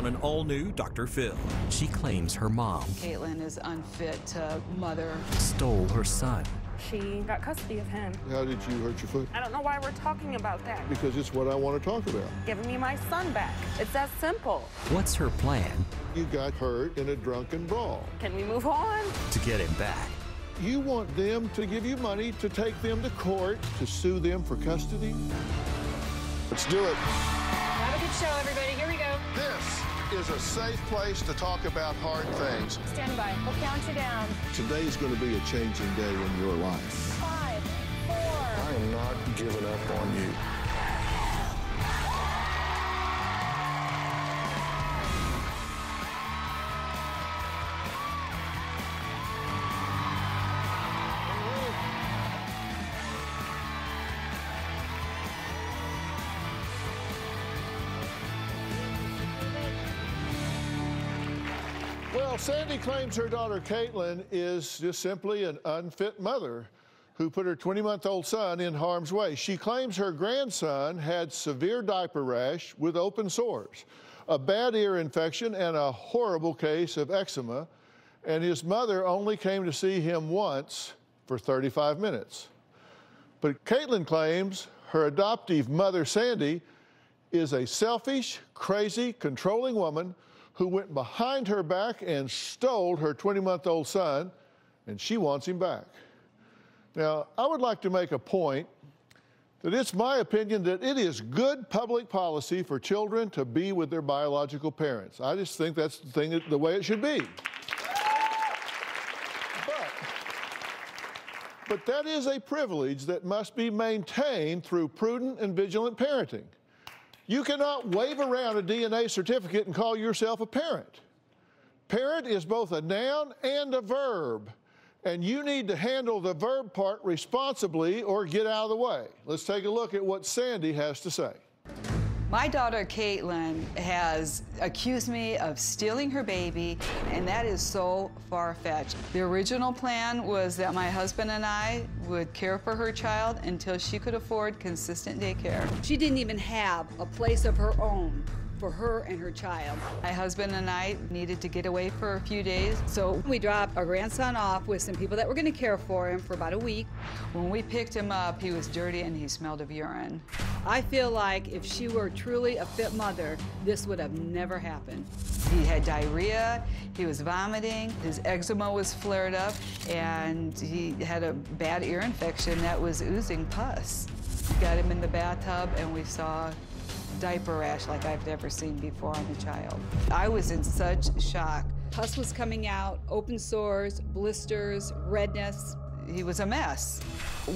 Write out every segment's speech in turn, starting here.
from an all-new Dr. Phil. She claims her mom Caitlin is unfit to mother. stole her son. She got custody of him. How did you hurt your foot? I don't know why we're talking about that. Because it's what I want to talk about. Giving me my son back. It's that simple. What's her plan You got hurt in a drunken brawl. Can we move on? to get him back? You want them to give you money to take them to court, to sue them for custody? Let's do it. Have a good show, everybody. Here we go. This is a safe place to talk about hard things. Stand by. We'll count you down. Today's going to be a changing day in your life. 5, 4. I am not giving up on you. Well, Sandy claims her daughter Caitlin is just simply an unfit mother who put her 20-month-old son in harm's way. She claims her grandson had severe diaper rash with open sores, a bad ear infection, and a horrible case of eczema, and his mother only came to see him once for 35 minutes. But Caitlin claims her adoptive mother, Sandy, is a selfish, crazy, controlling woman who went behind her back and stole her 20-month-old son, and she wants him back. Now, I would like to make a point that it's my opinion that it is good public policy for children to be with their biological parents. I just think that's the way it should be. But that is a privilege that must be maintained through prudent and vigilant parenting. You cannot wave around a DNA certificate and call yourself a parent. Parent is both a noun and a verb, and you need to handle the verb part responsibly or get out of the way. Let's take a look at what Sandy has to say. My daughter Caitlin has accused me of stealing her baby, and that is so far-fetched. The original plan was that my husband and I would care for her child until she could afford consistent daycare. She didn't even have a place of her own for her and her child. My husband and I needed to get away for a few days. So we dropped our grandson off with some people that were going to care for him for about a week. When we picked him up, he was dirty and he smelled of urine. I feel like if she were truly a fit mother, this would have never happened. He had diarrhea, he was vomiting, his eczema was flared up, and he had a bad ear infection that was oozing pus. Got him in the bathtub and we saw diaper rash like I've never seen before on the child. I was in such shock. Pus was coming out, open sores, blisters, redness. He was a mess.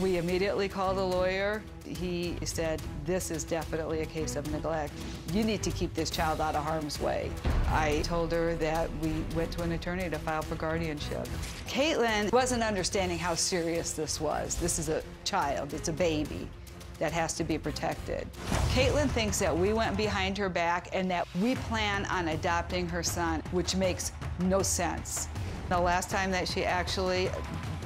We immediately called a lawyer. He said, this is definitely a case of neglect. You need to keep this child out of harm's way. I told her that we went to an attorney to file for guardianship. Caitlin wasn't understanding how serious this was. This is a child, it's a baby that has to be protected. Caitlin thinks that we went behind her back and that we plan on adopting her son, which makes no sense. The last time that she actually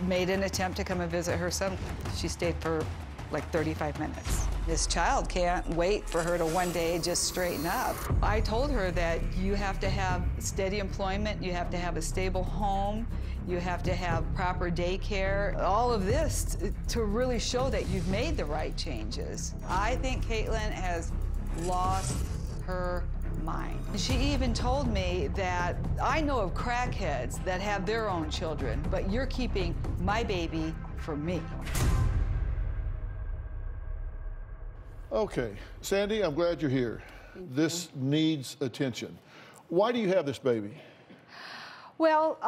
made an attempt to come and visit her son, she stayed for like 35 minutes. This child can't wait for her to one day just straighten up. I told her that you have to have steady employment, you have to have a stable home, you have to have proper daycare, all of this to really show that you've made the right changes. I think Caitlin has lost her mind. She even told me that I know of crackheads that have their own children, but you're keeping my baby for me. Okay, Sandy, I'm glad you're here. This needs attention. Why do you have this baby? Well,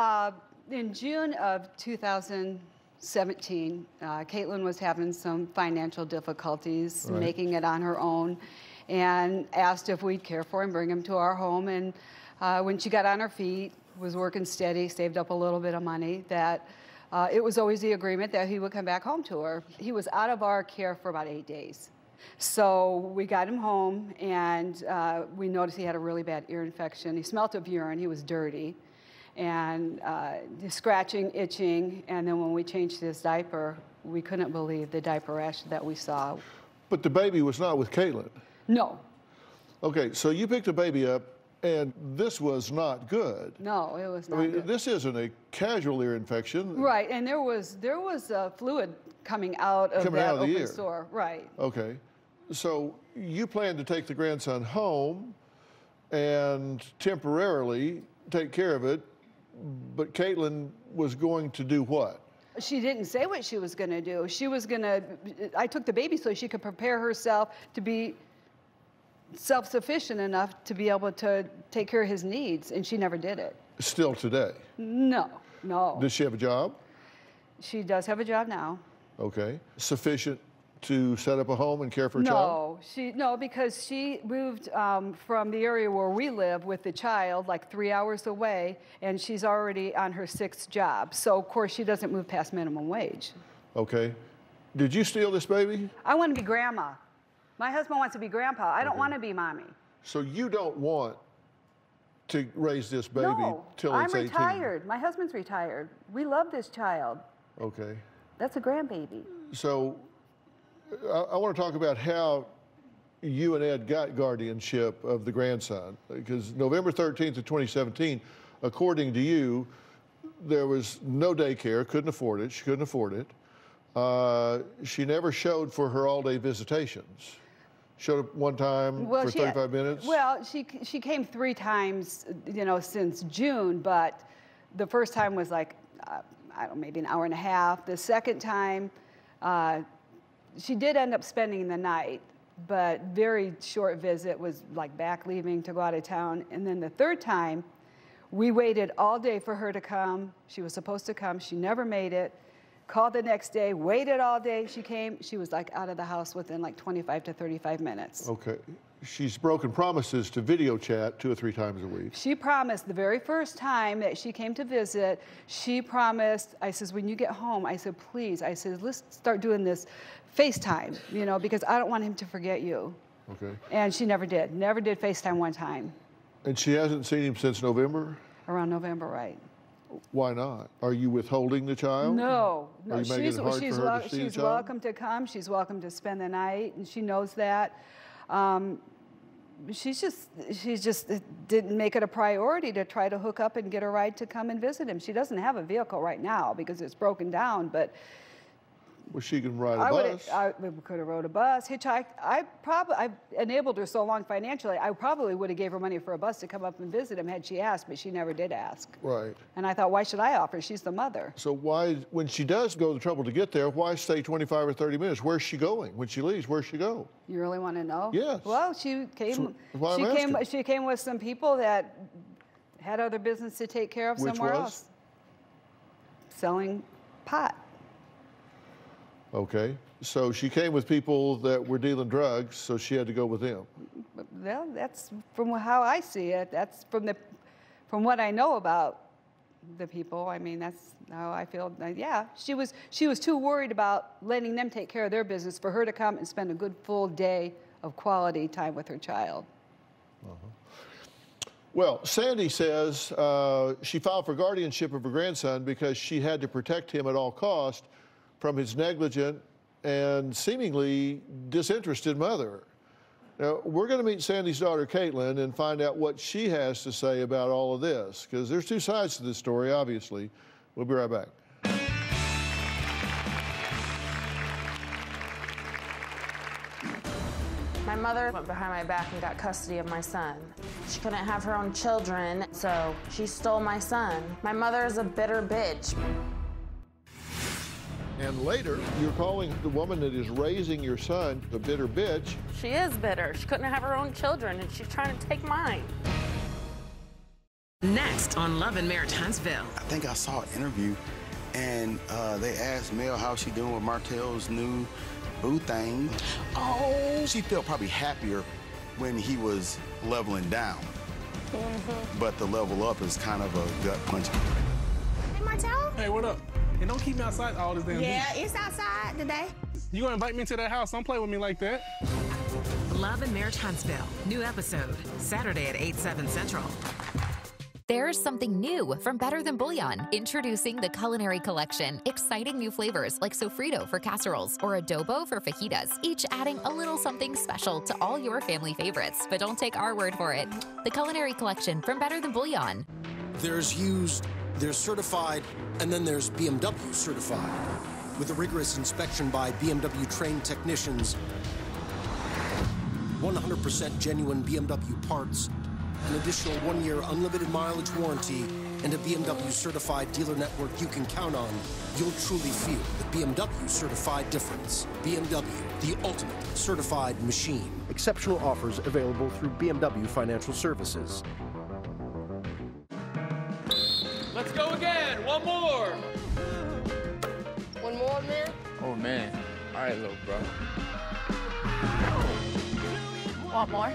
in June of 2017, Caitlin was having some financial difficulties, making it on her own, and asked if we'd care for him, bring him to our home. And when she got on her feet, was working steady, saved up a little bit of money, that it was always the agreement that he would come back home to her. He was out of our care for about 8 days. So we got him home, and we noticed he had a really bad ear infection. He smelt of urine, he was dirty, and scratching, itching, and then when we changed his diaper, we couldn't believe the diaper rash that we saw. But the baby was not with Caitlin. No. Okay, so you picked the baby up And this was not good. No, it was not I mean, good. this isn't a casual ear infection. Right, and there was fluid coming out of Coming that out of the open ear. sore. Right. Okay. So you plan to take the grandson home and temporarily take care of it, but Caitlin was going to do what? She didn't say what she was going to do. She was going to, I took the baby so she could prepare herself to be self-sufficient enough to be able to take care of his needs, and she never did it. Still today? No, no. Does she have a job? She does have a job now. Okay. Sufficient to set up a home and care for a child? No, because she moved from the area where we live with the child, like 3 hours away, and she's already on her 6th job. So, of course, she doesn't move past minimum wage. Okay. Did you steal this baby? I want to be grandma. My husband wants to be grandpa. I don't want to be mommy. So you don't want to raise this baby till I'm it's 18? retired. My husband's retired. We love this child. Okay. That's a grandbaby. So I want to talk about how you and Ed got guardianship of the grandson, because November 13th of 2017, according to you, there was no daycare, couldn't afford it, she couldn't afford it. She never showed for her all-day visitations. Showed up one time for 35 minutes? Well, she came 3 times, since June, but the first time was like, I don't know, maybe an hour and a half. The second time, she did end up spending the night, but very short visit, was like back leaving to go out of town. And then the third time, we waited all day for her to come. She was supposed to come. She never made it. Called the next day, waited all day. She came. She was like out of the house within like 25 to 35 minutes. Okay. She's broken promises to video chat 2 or 3 times a week. She promised the very first time that she came to visit, she promised, I says, when you get home, I said, please, I said, let's start doing this FaceTime, because I don't want him to forget you. Okay. And she never did FaceTime one time. And she hasn't seen him since November? Around November, right. Why not? Are you withholding the child? No, Are you making it hard for her to see the she's child? welcome to come. She's welcome to spend the night, and she knows that. She just didn't make it a priority to try to hook up and get a ride to come and visit him. She doesn't have a vehicle right now because it's broken down, but Well, she can ride a bus. I could have rode a bus, hitchhiked. I enabled her so long financially, I probably would have gave her money for a bus to come up and visit him had she asked, but she never did ask. Right. And I thought, why should I offer? She's the mother. So why, when she does go the trouble to get there, why stay 25 or 30 minutes? Where's she going? When she leaves, where's she go? You really want to know? Yes. Well, she came. why I'm asking. She came with some people that had other business to take care of Which somewhere was? else. Selling pot. Okay. So she came with people that were dealing drugs, so she had to go with them. Well, that's from how I see it. That's from what I know about the people. I mean, that's how I feel. Yeah, she was too worried about letting them take care of their business for her to come and spend a good full day of quality time with her child. Well, Sandy says she filed for guardianship of her grandson because she had to protect him at all costs from his negligent and seemingly disinterested mother. Now, we're going to meet Sandy's daughter, Caitlin, and find out what she has to say about all of this, because there's 2 sides to this story, obviously. We'll be right back. My mother went behind my back and got custody of my son. She couldn't have her own children, so she stole my son. My mother is a bitter bitch. And later, you're calling the woman that is raising your son a bitter bitch. She is bitter. She couldn't have her own children, and she's trying to take mine. Next on Love and Marriage Huntsville. I think I saw an interview, and they asked Mel how she doing with Martell's new boo thing. Oh, she felt probably happier when he was leveling down. But the level up is kind of a gut punch. Hey, Martell? Hey, what up? And don't keep me outside all this damn Yeah, heat. it's outside today. You gonna invite me to that house? Don't play with me like that. Love and Marriage Huntsville. New episode Saturday at 8/7 Central. There's something new from Better Than Bouillon. Introducing the Culinary Collection. Exciting new flavors like sofrito for casseroles or adobo for fajitas, each adding a little something special to all your family favorites. But don't take our word for it. The Culinary Collection from Better Than Bouillon. There's used, there's certified, and then there's BMW certified. With a rigorous inspection by BMW trained technicians, 100% genuine BMW parts, an additional 1-year unlimited mileage warranty, and a BMW certified dealer network you can count on, you'll truly feel the BMW certified difference. BMW, the ultimate certified machine. Exceptional offers available through BMW Financial Services. Let's go again. One more. One more, man? Oh, man. All right, little bro. Want more?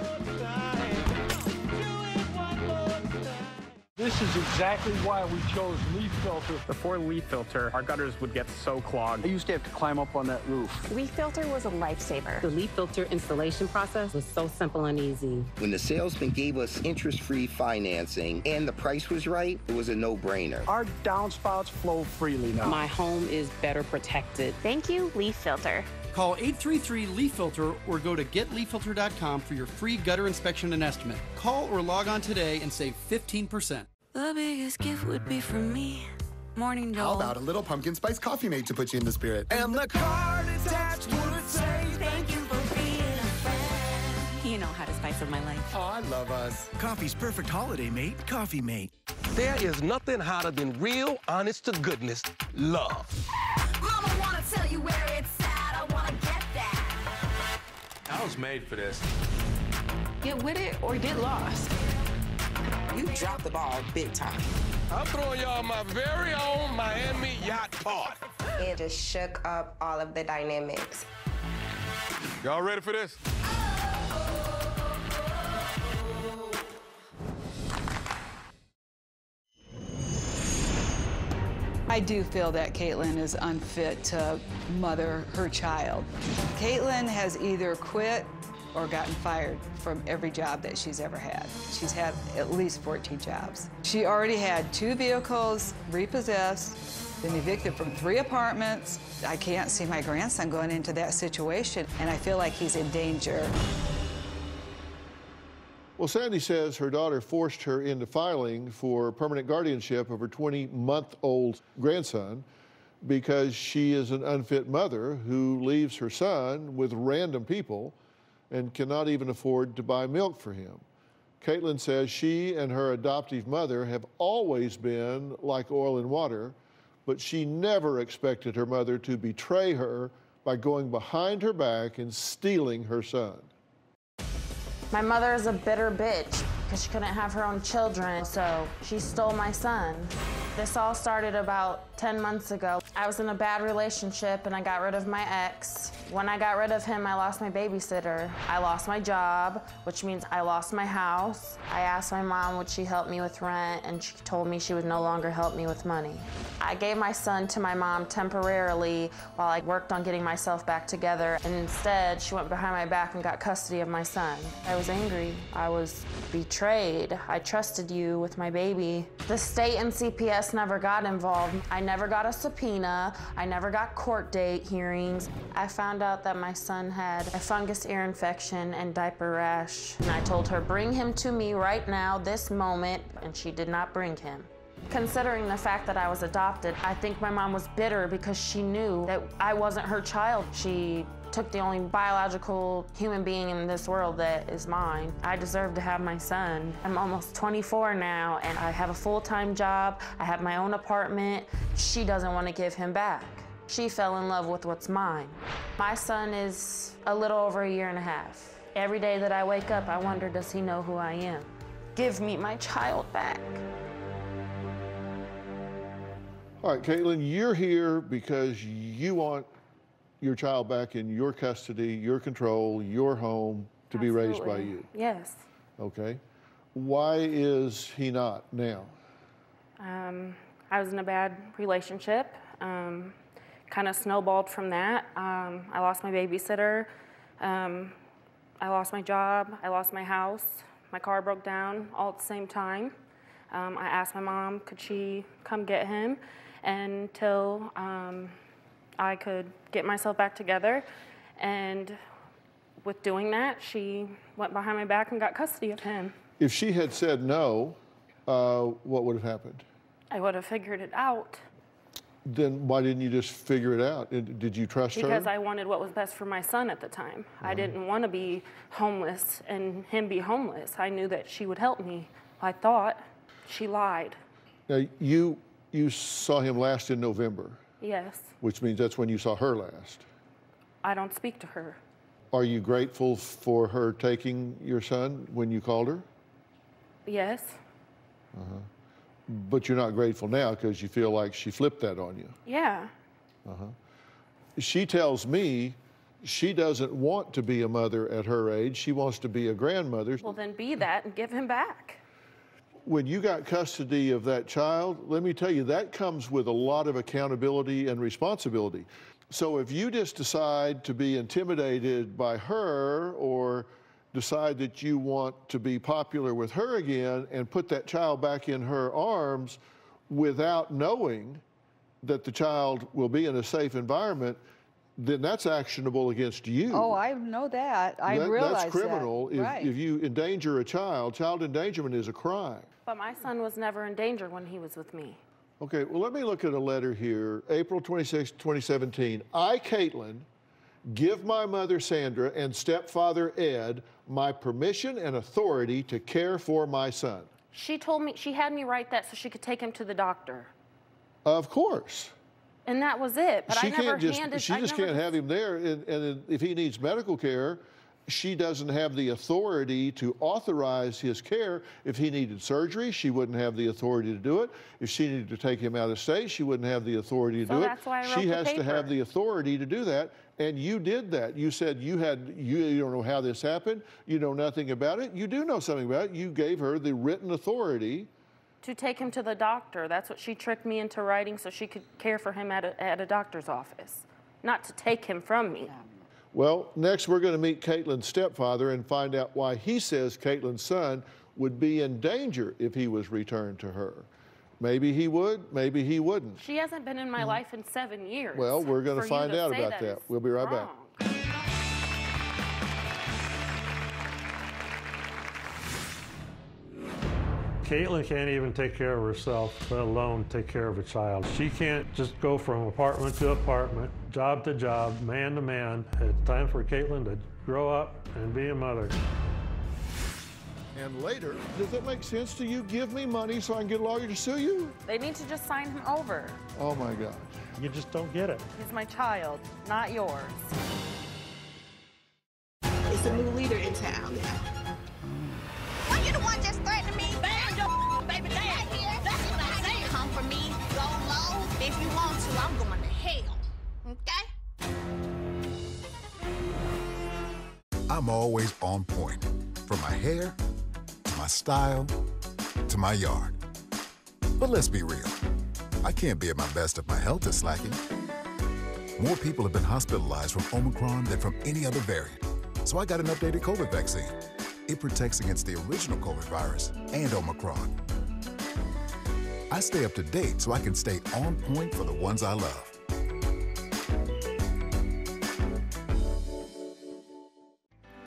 This is exactly why we chose leaf filter. Before leaf filter, our gutters would get so clogged. I used to have to climb up on that roof. Leaf filter was a lifesaver. The leaf filter installation process was so simple and easy. When the salesman gave us interest-free financing and the price was right, it was a no-brainer. Our downspouts flow freely now. My home is better protected. Thank you, leaf filter. Call 833-LEAF-FILTER or go to getleaffilter.com for your free gutter inspection and estimate. Call or log on today and save 15%. The biggest gift would be from me. Morning Dole. How about a little pumpkin spice coffee mate to put you in the spirit? And the card attached would say thank you for being a friend. You know how to spice up my life. Oh, I love us. Coffee's perfect holiday mate, Coffee Mate. There is nothing hotter than real, honest-to-goodness love. Mama wanna tell you where it's at. I wanna get that. I was made for this. Get with it or get lost. You dropped the ball big time. I'm throwing y'all my very own Miami yacht party. It just shook up all of the dynamics. Y'all ready for this? I do feel that Caitlin is unfit to mother her child. Caitlin has either quit or gotten fired from every job that she's ever had. She's had at least 14 jobs. She already had 2 vehicles repossessed, been evicted from 3 apartments. I can't see my grandson going into that situation, and I feel like he's in danger. Well, Sandy says her daughter forced her into filing for permanent guardianship of her 20-month-old grandson because she is an unfit mother who leaves her son with random people and cannot even afford to buy milk for him. Caitlin says she and her adoptive mother have always been like oil and water, but she never expected her mother to betray her by going behind her back and stealing her son. My mother is a bitter bitch because she couldn't have her own children, so she stole my son. This all started about 10 months ago. I was in a bad relationship and I got rid of my ex. When I got rid of him, I lost my babysitter. I lost my job, which means I lost my house. I asked my mom would she help me with rent, and she told me she would no longer help me with money. I gave my son to my mom temporarily while I worked on getting myself back together, and instead she went behind my back and got custody of my son. I was angry. I was betrayed. I trusted you with my baby. The state and CPS never got involved. I never got a subpoena. I never got court date hearings. I found out that my son had a fungus ear infection and diaper rash. And I told her, bring him to me right now, this moment, and she did not bring him. Considering the fact that I was adopted, I think my mom was bitter because she knew that I wasn't her child. She took the only biological human being in this world that is mine. I deserve to have my son. I'm almost 24 now, and I have a full-time job. I have my own apartment. She doesn't want to give him back. She fell in love with what's mine. My son is a little over 1.5 years. Every day that I wake up, I wonder, does he know who I am? Give me my child back. All right, Caitlin, you're here because you want your child back in your custody, your control, your home, to be raised by you. Yes. Okay. Why is he not now? I was in a bad relationship. Kind of snowballed from that. I lost my babysitter. I lost my job. I lost my house. My car broke down all at the same time. I asked my mom, could she come get him until I could get myself back together. And with doing that, she went behind my back and got custody of him. If she had said no, what would have happened? I would have figured it out. Then why didn't you just figure it out? Did you trust her? Because I wanted what was best for my son at the time. I didn't want to be homeless and him be homeless. I knew that she would help me. I thought. She lied. Now, you saw him last in November. Yes. Which means that's when you saw her last. I don't speak to her. Are you grateful for her taking your son when you called her? Yes. Uh-huh. But you're not grateful now because you feel like she flipped that on you. Yeah. Uh-huh. She tells me she doesn't want to be a mother at her age. She wants to be a grandmother. Well, then be that and give him back. When you got custody of that child, let me tell you, that comes with a lot of accountability and responsibility. So if you just decide to be intimidated by her or decide that you want to be popular with her again and put that child back in her arms without knowing that the child will be in a safe environment, then that's actionable against you. Oh, I know that. I realize that's criminal. That. If you endanger a child, child endangerment is a crime. But my son was never in danger when he was with me. Okay, well, let me look at a letter here, April 26, 2017. I, Caitlin, give my mother, Sandra, and stepfather, Ed, my permission and authority to care for my son. She told me, she had me write that so she could take him to the doctor. Of course. And that was it, but she I never can't handed... She just can't have him there, and if he needs medical care, she doesn't have the authority to authorize his care. If he needed surgery, she wouldn't have the authority to do it. If she needed to take him out of state, she wouldn't have the authority to do it. That's why I wrote she the has paper. to have the authority to do that, and you did that. You said you don't know how this happened, you know nothing about it. You do know something about it. You gave her the written authority to take him to the doctor. That's what she tricked me into writing so she could care for him at a doctor's office, not to take him from me. Well, next we're going to meet Caitlin's stepfather and find out why he says Caitlin's son would be in danger if he was returned to her. Maybe he would, maybe he wouldn't. She hasn't been in my life in 7 years. Well, we're going to find out about that. We'll be right back. Caitlin can't even take care of herself, let alone take care of a child. She can't just go from apartment to apartment, job to job, man to man. It's time for Caitlin to grow up and be a mother. And later, does it make sense to you? Give me money so I can get a lawyer to sue you? They need to just sign him over. Oh my God. You just don't get it. He's my child, not yours. It's a new leader in town now. Are you the one just threatening me? Bang your baby dad here. That's what I say. Come for me, go low. If you want to, I'm going to hell. Okay? I'm always on point. From my hair, to my style, to my yard. But let's be real. I can't be at my best if my health is slacking. More people have been hospitalized from Omicron than from any other variant. So I got an updated COVID vaccine. It protects against the original COVID virus and Omicron. I stay up to date so I can stay on point for the ones I love.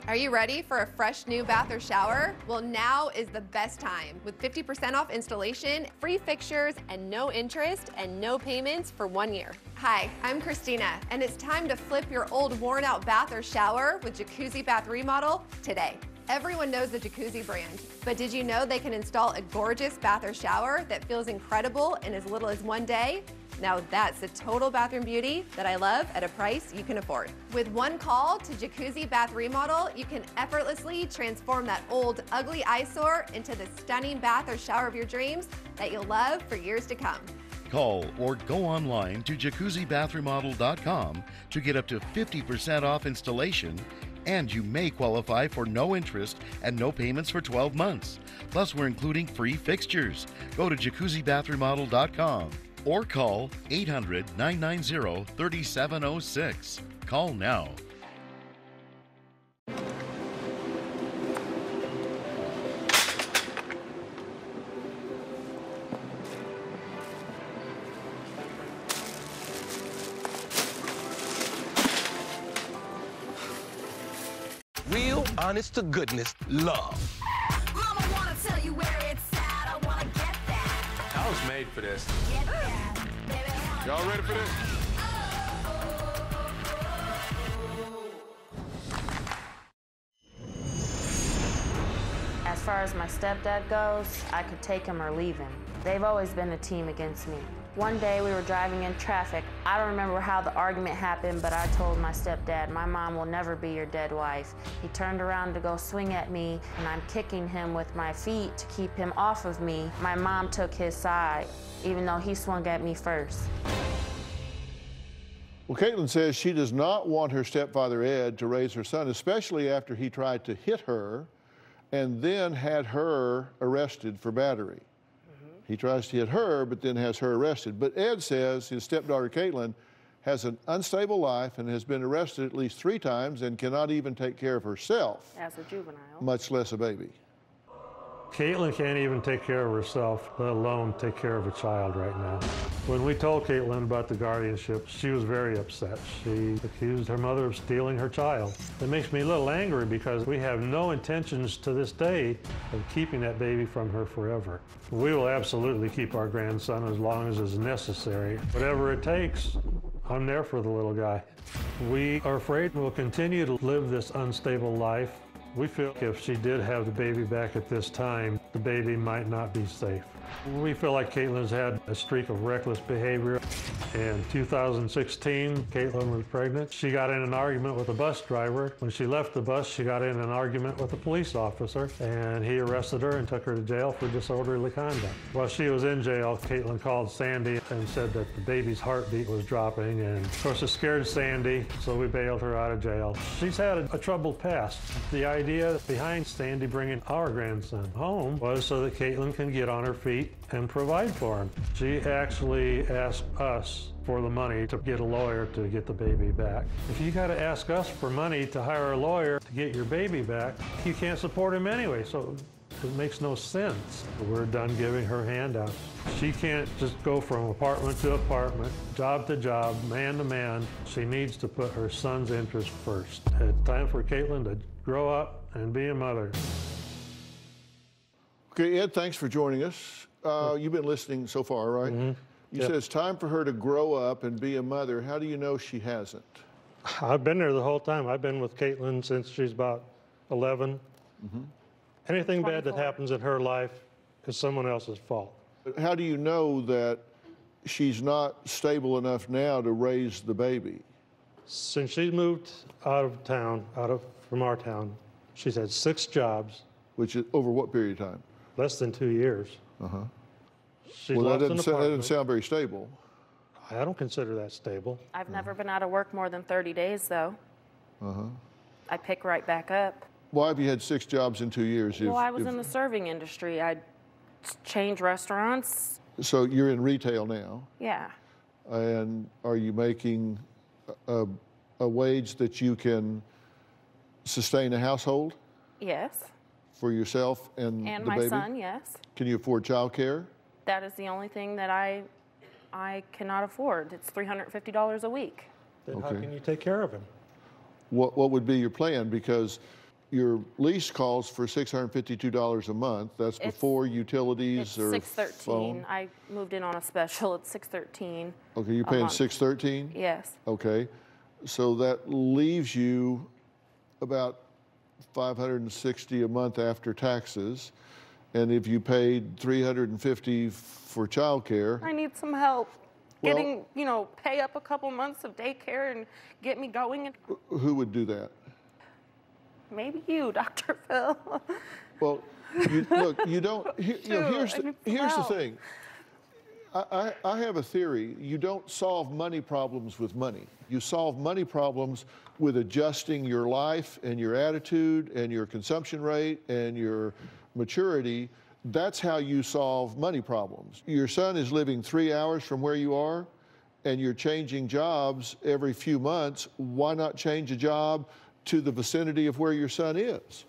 Are you ready for a fresh new bath or shower? Well, now is the best time with 50% off installation, free fixtures, and no interest and no payments for 1 year. Hi, I'm Christina, and it's time to flip your old worn out bath or shower with Jacuzzi Bath Remodel today. Everyone knows the Jacuzzi brand, but did you know they can install a gorgeous bath or shower that feels incredible in as little as 1 day? Now that's a total bathroom beauty that I love at a price you can afford. With one call to Jacuzzi Bath Remodel, you can effortlessly transform that old, ugly eyesore into the stunning bath or shower of your dreams that you'll love for years to come. Call or go online to jacuzzibathremodel.com to get up to 50% off installation, and you may qualify for no interest and no payments for 12 months. Plus, we're including free fixtures. Go to jacuzzibathremodel.com. or call 800-990-3706. Call now. honest to goodness love. Mama wanna tell you where it's at. I wanna get that. I was made for this. Get that. Baby, Y'all ready for this? As far as my stepdad goes, I could take him or leave him. They've always been a team against me. One day we were driving in traffic. I don't remember how the argument happened, but I told my stepdad, my mom will never be your dead wife. He turned around to go swing at me, and I'm kicking him with my feet to keep him off of me. My mom took his side, even though he swung at me first. Well, Caitlin says she does not want her stepfather, Ed, to raise her son, especially after he tried to hit her and then had her arrested for battery. He tries to hit her, but then has her arrested. But Ed says his stepdaughter, Caitlin, has an unstable life and has been arrested at least 3 times and cannot even take care of herself, As a juvenile. much less a baby. Caitlin can't even take care of herself, let alone take care of a child right now. When we told Caitlin about the guardianship, she was very upset. She accused her mother of stealing her child. It makes me a little angry because we have no intentions to this day of keeping that baby from her forever. We will absolutely keep our grandson as long as is necessary. Whatever it takes, I'm there for the little guy. We are afraid we'll continue to live this unstable life. We feel if she did have the baby back at this time, the baby might not be safe. We feel like Caitlin's had a streak of reckless behavior. In 2016, Caitlin was pregnant. She got in an argument with a bus driver. When she left the bus, she got in an argument with a police officer, and he arrested her and took her to jail for disorderly conduct. While she was in jail, Caitlin called Sandy and said that the baby's heartbeat was dropping, and of course it scared Sandy, so we bailed her out of jail. She's had a troubled past. The idea behind Sandy bringing our grandson home was so that Caitlin can get on her feet and provide for him. She actually asked us for the money to get a lawyer to get the baby back. If you got to ask us for money to hire a lawyer to get your baby back, you can't support him anyway, so it makes no sense. We're done giving her handouts. She can't just go from apartment to apartment, job to job, man to man. She needs to put her son's interest first. It's time for Caitlin to grow up and be a mother. Okay, Ed, thanks for joining us. You've been listening so far, right? Mm-hmm. You said it's time for her to grow up and be a mother. How do you know she hasn't? I've been there the whole time. I've been with Caitlin since she's about 11. Mm-hmm. Anything bad that happens in her life is someone else's fault. How do you know that she's not stable enough now to raise the baby? Since she's moved out of town, from our town, she's had 6 jobs. Which is over what period of time? Less than 2 years. Uh-huh. She's Well, lost that an doesn't apartment. sound very stable. I don't consider that stable. I've never been out of work more than 30 days, though. Uh-huh. I pick right back up. Why have you had 6 jobs in 2 years? Well, I was in the serving industry. I'd change restaurants. So you're in retail now, Yeah. and are you making a wage that you can sustain a household Yes. for yourself and And the my baby? son, yes. Can you afford child care? That is the only thing that I cannot afford. It's $350 a week. Then how Okay. can you take care of him? What would be your plan? Because your lease calls for $652 a month. That's before utilities It's or $613. phone. I moved in on a special. It's $613. Okay, you're a paying month. $613? Yes. Okay, so that leaves you about $560 a month after taxes. And if you paid $350 for childcare, I need some help Well- getting, pay up a couple months of daycare and get me going. who would do that? Maybe you, Dr. Phil. Well, look, you don't. Here's the thing. I have a theory. You don't solve money problems with money. You solve money problems with adjusting your life and your attitude and your consumption rate and your maturity. That's how you solve money problems. Your son is living 3 hours from where you are, and you're changing jobs every few months. Why not change a job to the vicinity of where your son is?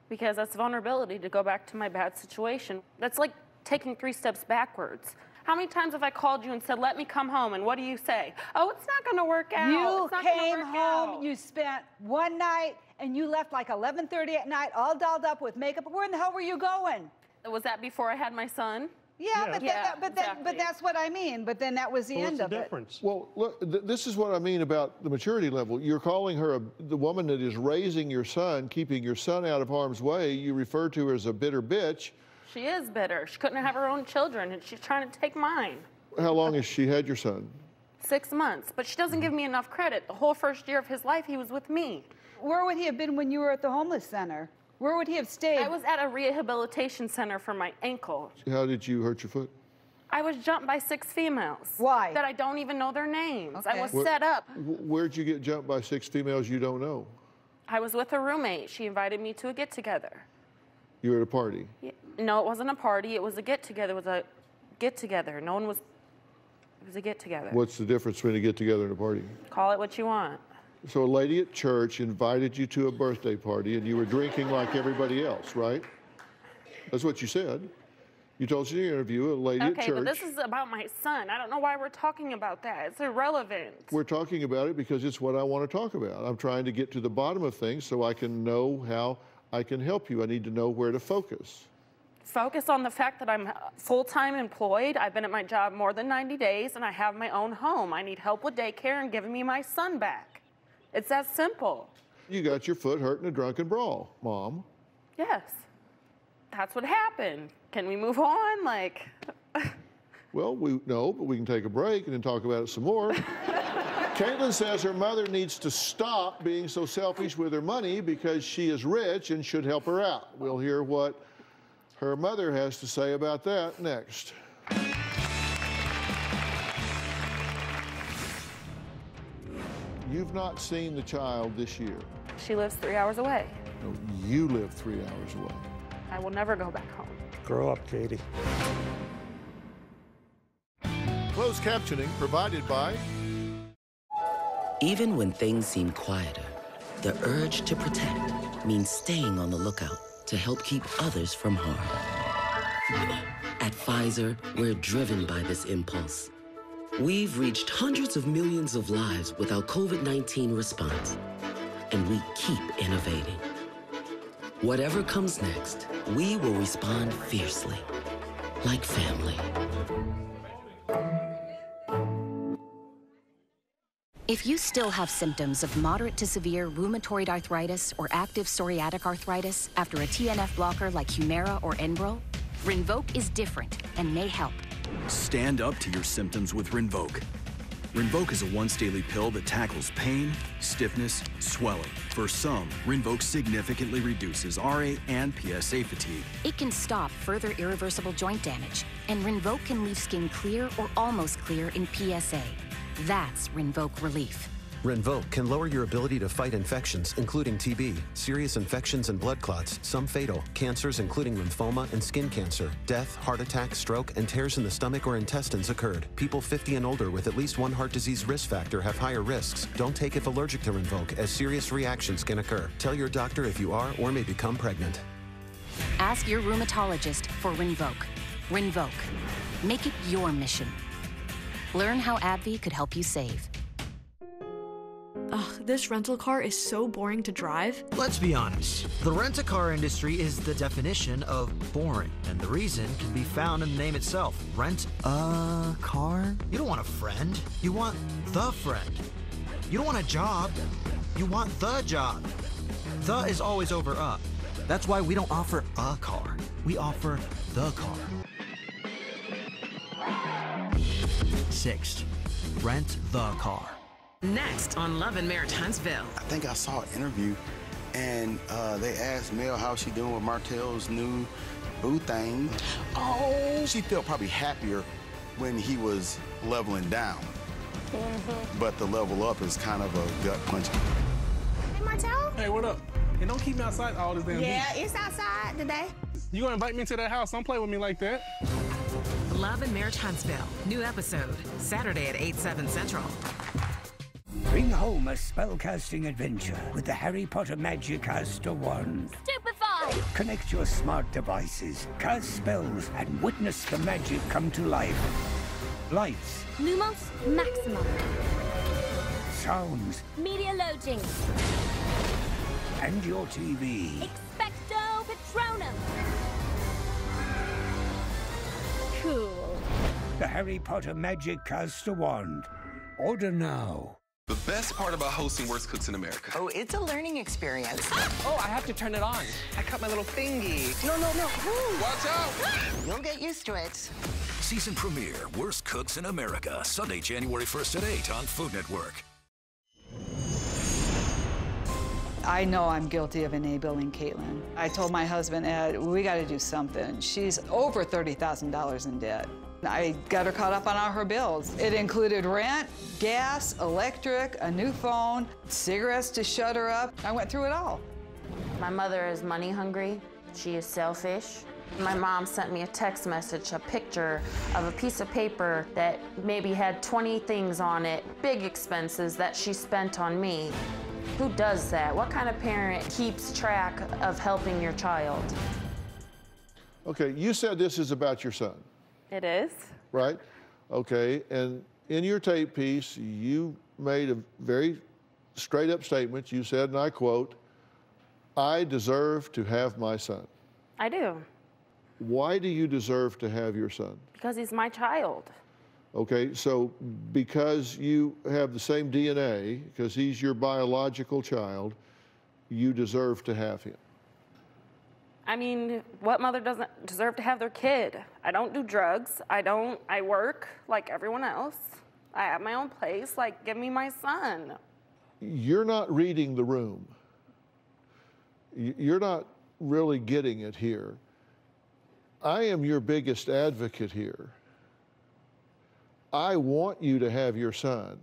Because that's vulnerability to go back to my bad situation. That's like taking 3 steps backwards. How many times have I called you and said, let me come home, and what do you say? Oh, it's not going to work out. You It's not gonna came work home, out. you spent one night, and you left like 11:30 at night, all dolled up with makeup. Where in the hell were you going? Was that before I had my son? Yeah, but that's what I mean. But then that was the end of it. Well, look, this is what I mean about the maturity level. You're calling her the woman that is raising your son, keeping your son out of harm's way. You refer to her as a bitter bitch. She is bitter. She couldn't have her own children, and she's trying to take mine. How long has she had your son? 6 months, but she doesn't give me enough credit. The whole first year of his life, he was with me. Where would he have been when you were at the homeless center? Where would he have stayed? I was at a rehabilitation center for my ankle. How did you hurt your foot? I was jumped by 6 females. Why? That I don't even know their names. I was Where- set up. Where'd you get jumped by 6 females you don't know? I was with a roommate. She invited me to a get-together. You were at a party. Yeah. No, it wasn't a party. It was a get-together. It was a get-together. It was a get-together. What's the difference between a get-together and a party? Call it what you want. So a lady at church invited you to a birthday party and you were drinking like everybody else, right? That's what you said. You told us in your interview, a lady at church. Okay, but this is about my son. I don't know why we're talking about that. It's irrelevant. We're talking about it because it's what I want to talk about. I'm trying to get to the bottom of things so I can know how I can help you. I need to know where to focus. Focus on the fact that I'm full-time employed. I've been at my job more than 90 days, and I have my own home. I need help with daycare and giving me my son back. It's that simple. You got your foot hurt in a drunken brawl, Mom. Yes. That's what happened. Can we move on? Well, no, but we can take a break and then talk about it some more. Caitlin says her mother needs to stop being so selfish with her money because she is rich and should help her out. We'll hear what her mother has to say about that next. You've not seen the child this year. She lives 3 hours away. No, you live 3 hours away. I will never go back home. Grow up, Katie. Closed captioning provided by... Even when things seem quieter, the urge to protect means staying on the lookout to help keep others from harm. At Pfizer, we're driven by this impulse. We've reached hundreds of millions of lives with our COVID-19 response, and we keep innovating. Whatever comes next, we will respond fiercely, like family. If you still have symptoms of moderate to severe rheumatoid arthritis or active psoriatic arthritis after a TNF blocker like Humira or Enbrel, Rinvoq is different and may help. Stand up to your symptoms with Rinvoq. Rinvoq is a once-daily pill that tackles pain, stiffness, swelling. For some, Rinvoq significantly reduces RA and PSA fatigue. It can stop further irreversible joint damage, and Rinvoq can leave skin clear or almost clear in PSA. That's Rinvoq relief. Rinvoq can lower your ability to fight infections, including TB, serious infections and blood clots, some fatal, cancers including lymphoma and skin cancer, death, heart attack, stroke, and tears in the stomach or intestines occurred. People 50 and older with at least one heart disease risk factor have higher risks. Don't take if allergic to Rinvoq, as serious reactions can occur. Tell your doctor if you are or may become pregnant. Ask your rheumatologist for Rinvoq. Rinvoq. Make it your mission. Learn how AbbVie could help you save. Ugh, this rental car is so boring to drive. Let's be honest. The rent-a-car industry is the definition of boring, and the reason can be found in the name itself. Rent a car? You don't want a friend. You want the friend. You don't want a job. You want the job. The is always over a. That's why we don't offer a car. We offer the car. Sixth, rent the car. Next on Love and Marriage Huntsville. I think I saw an interview, and they asked Mel how she doing with Martell's new boo thing. Oh. She felt probably happier when he was leveling down. But the level up is kind of a gut punch. Hey, Martell? Hey, what up? Hey, don't keep me outside all this damn heat. Yeah, it's outside today. You gonna invite me to that house? Don't play with me like that. Love and Marriage Huntsville. New episode, Saturday at 8/7 Central. Bring home a spellcasting adventure with the Harry Potter Magicaster wand. Stupefy! Connect your smart devices, cast spells, and witness the magic come to life. Lights. Lumos maximum. Sounds. Media loading. And your TV. Expecto Patronum. Cool. The Harry Potter Magic Caster Wand. Order now. The best part about hosting Worst Cooks in America. Oh, it's a learning experience. Oh, I have to turn it on. I cut my little thingy. No. Watch out! You'll get used to it. Season premiere, Worst Cooks in America, Sunday, January 1st at 8 on Food Network. I know I'm guilty of enabling Caitlin. I told my husband, Ed, we got to do something. She's over $30,000 in debt. I got her caught up on all her bills. It included rent, gas, electric, a new phone, cigarettes to shut her up. I went through it all. My mother is money hungry. She is selfish. My mom sent me a text message, a picture of a piece of paper that maybe had 20 things on it, big expenses that she spent on me. Who does that? What kind of parent keeps track of helping your child? Okay, you said this is about your son. It is. Right? Okay, and in your tape piece, you made a very straight up statement. You said, and I quote, "I deserve to have my son." I do. Why do you deserve to have your son? Because he's my child. Okay, so because you have the same DNA, because he's your biological child, you deserve to have him. I mean, what mother doesn't deserve to have their kid? I don't do drugs. I work like everyone else. I have my own place. Like, give me my son. You're not reading the room. You're not really getting it here. I am your biggest advocate here. I want you to have your son,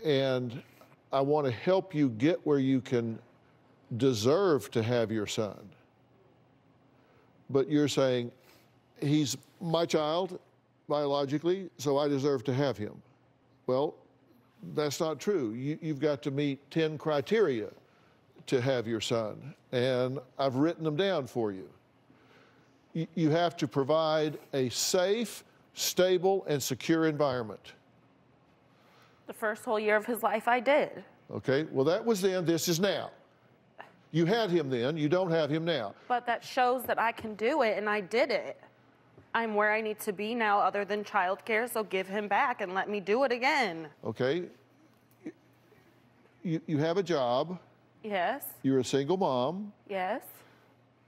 and I want to help you get where you can deserve to have your son. But you're saying, he's my child biologically, so I deserve to have him. Well, that's not true. You've got to meet 10 criteria to have your son, and I've written them down for you. You have to provide a safe, stable, and secure environment. The first whole year of his life, I did. Okay, well, that was then, this is now. You had him then, you don't have him now. But that shows that I can do it, and I did it. I'm where I need to be now other than childcare, so give him back and let me do it again. Okay, you have a job. Yes. You're a single mom. Yes.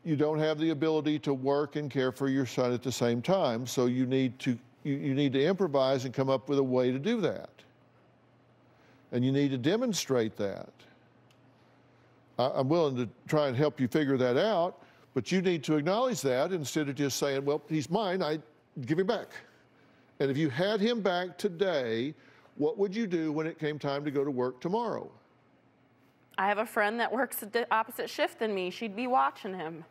You don't have the ability to work and care for your son at the same time, so you need to improvise and come up with a way to do that. And you need to demonstrate that. I'm willing to try and help you figure that out, but you need to acknowledge that instead of just saying, well, he's mine, I give him back. And if you had him back today, what would you do when it came time to go to work tomorrow? I have a friend that works the opposite shift than me. She'd be watching him.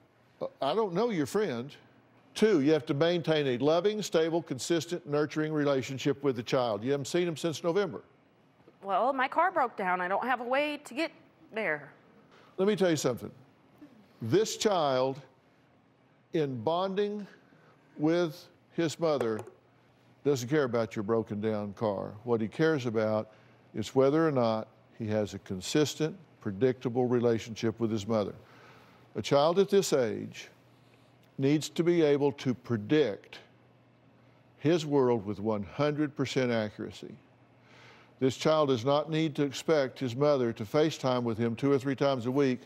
I don't know your friend. 2, you have to maintain a loving, stable, consistent, nurturing relationship with the child. You haven't seen him since November. Well, my car broke down. I don't have a way to get there. Let me tell you something. This child, in bonding with his mother, doesn't care about your broken down car. What he cares about is whether or not he has a consistent, predictable relationship with his mother. A child at this age needs to be able to predict his world with 100% accuracy. This child does not need to expect his mother to FaceTime with him 2 or 3 times a week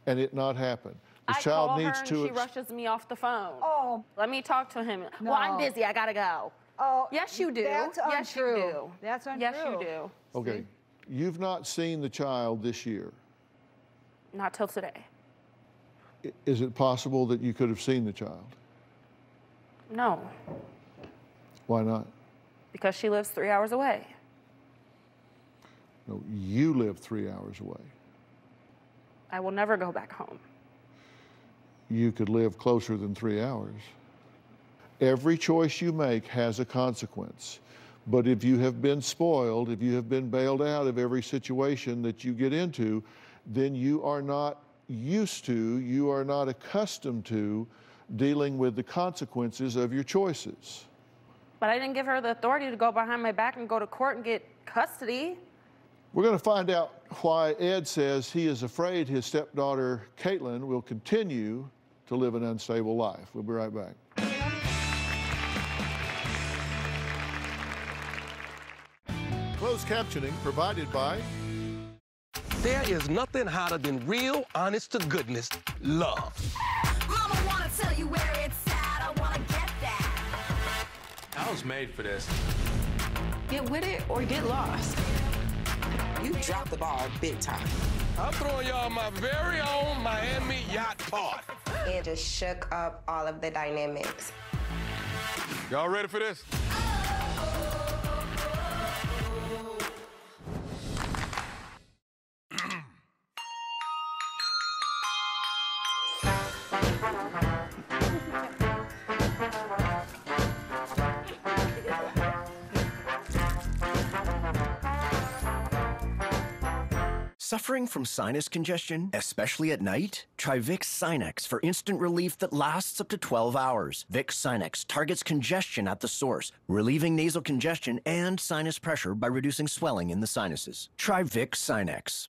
and it not happen. This child call needs her to. And she rushes me off the phone. Oh. Let me talk to him. No. Well, I'm busy. I gotta go. Oh. Yes, you do. That's yes, untrue. you do. That's untrue. Yes, you do. Okay. You've not seen the child this year. Not till today. Is it possible that you could have seen the child? No. Why not? Because she lives 3 hours away. No, you live 3 hours away. I will never go back home. You could live closer than 3 hours. Every choice you make has a consequence. But if you have been spoiled, if you have been bailed out of every situation that you get into, then you are not used to, you are not accustomed to dealing with the consequences of your choices. But I didn't give her the authority to go behind my back and go to court and get custody. We're going to find out why Ed says he is afraid his stepdaughter, Caitlin, will continue to live an unstable life. We'll be right back. Closed captioning provided by... There is nothing hotter than real, honest-to-goodness love. Mama wanna tell you where it's at, I wanna get that. I was made for this. Get with it or get lost. You dropped the ball big time. I'm throwing y'all my very own Miami yacht party. It just shook up all of the dynamics. Y'all ready for this? Suffering from sinus congestion, especially at night? Try Vicks Sinex for instant relief that lasts up to 12 hours. Vicks Sinex targets congestion at the source, relieving nasal congestion and sinus pressure by reducing swelling in the sinuses. Try Vicks Sinex.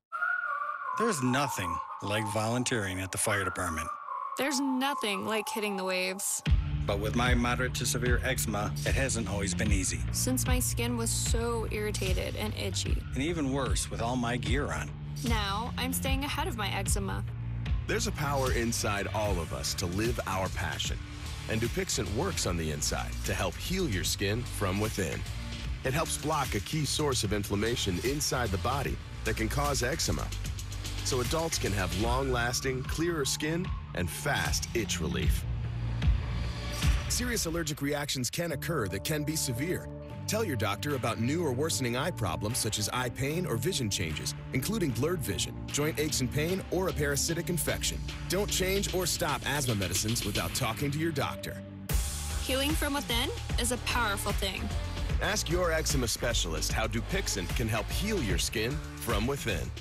There's nothing like volunteering at the fire department. There's nothing like hitting the waves. But with my moderate to severe eczema, it hasn't always been easy. Since my skin was so irritated and itchy. And even worse with all my gear on. Now, I'm staying ahead of my eczema. There's a power inside all of us to live our passion. And Dupixent works on the inside to help heal your skin from within. It helps block a key source of inflammation inside the body that can cause eczema. So adults can have long-lasting, clearer skin and fast itch relief. Serious allergic reactions can occur that can be severe. Tell your doctor about new or worsening eye problems such as eye pain or vision changes, including blurred vision, joint aches and pain, or a parasitic infection. Don't change or stop asthma medicines without talking to your doctor. Healing from within is a powerful thing. Ask your eczema specialist how Dupixent can help heal your skin from within.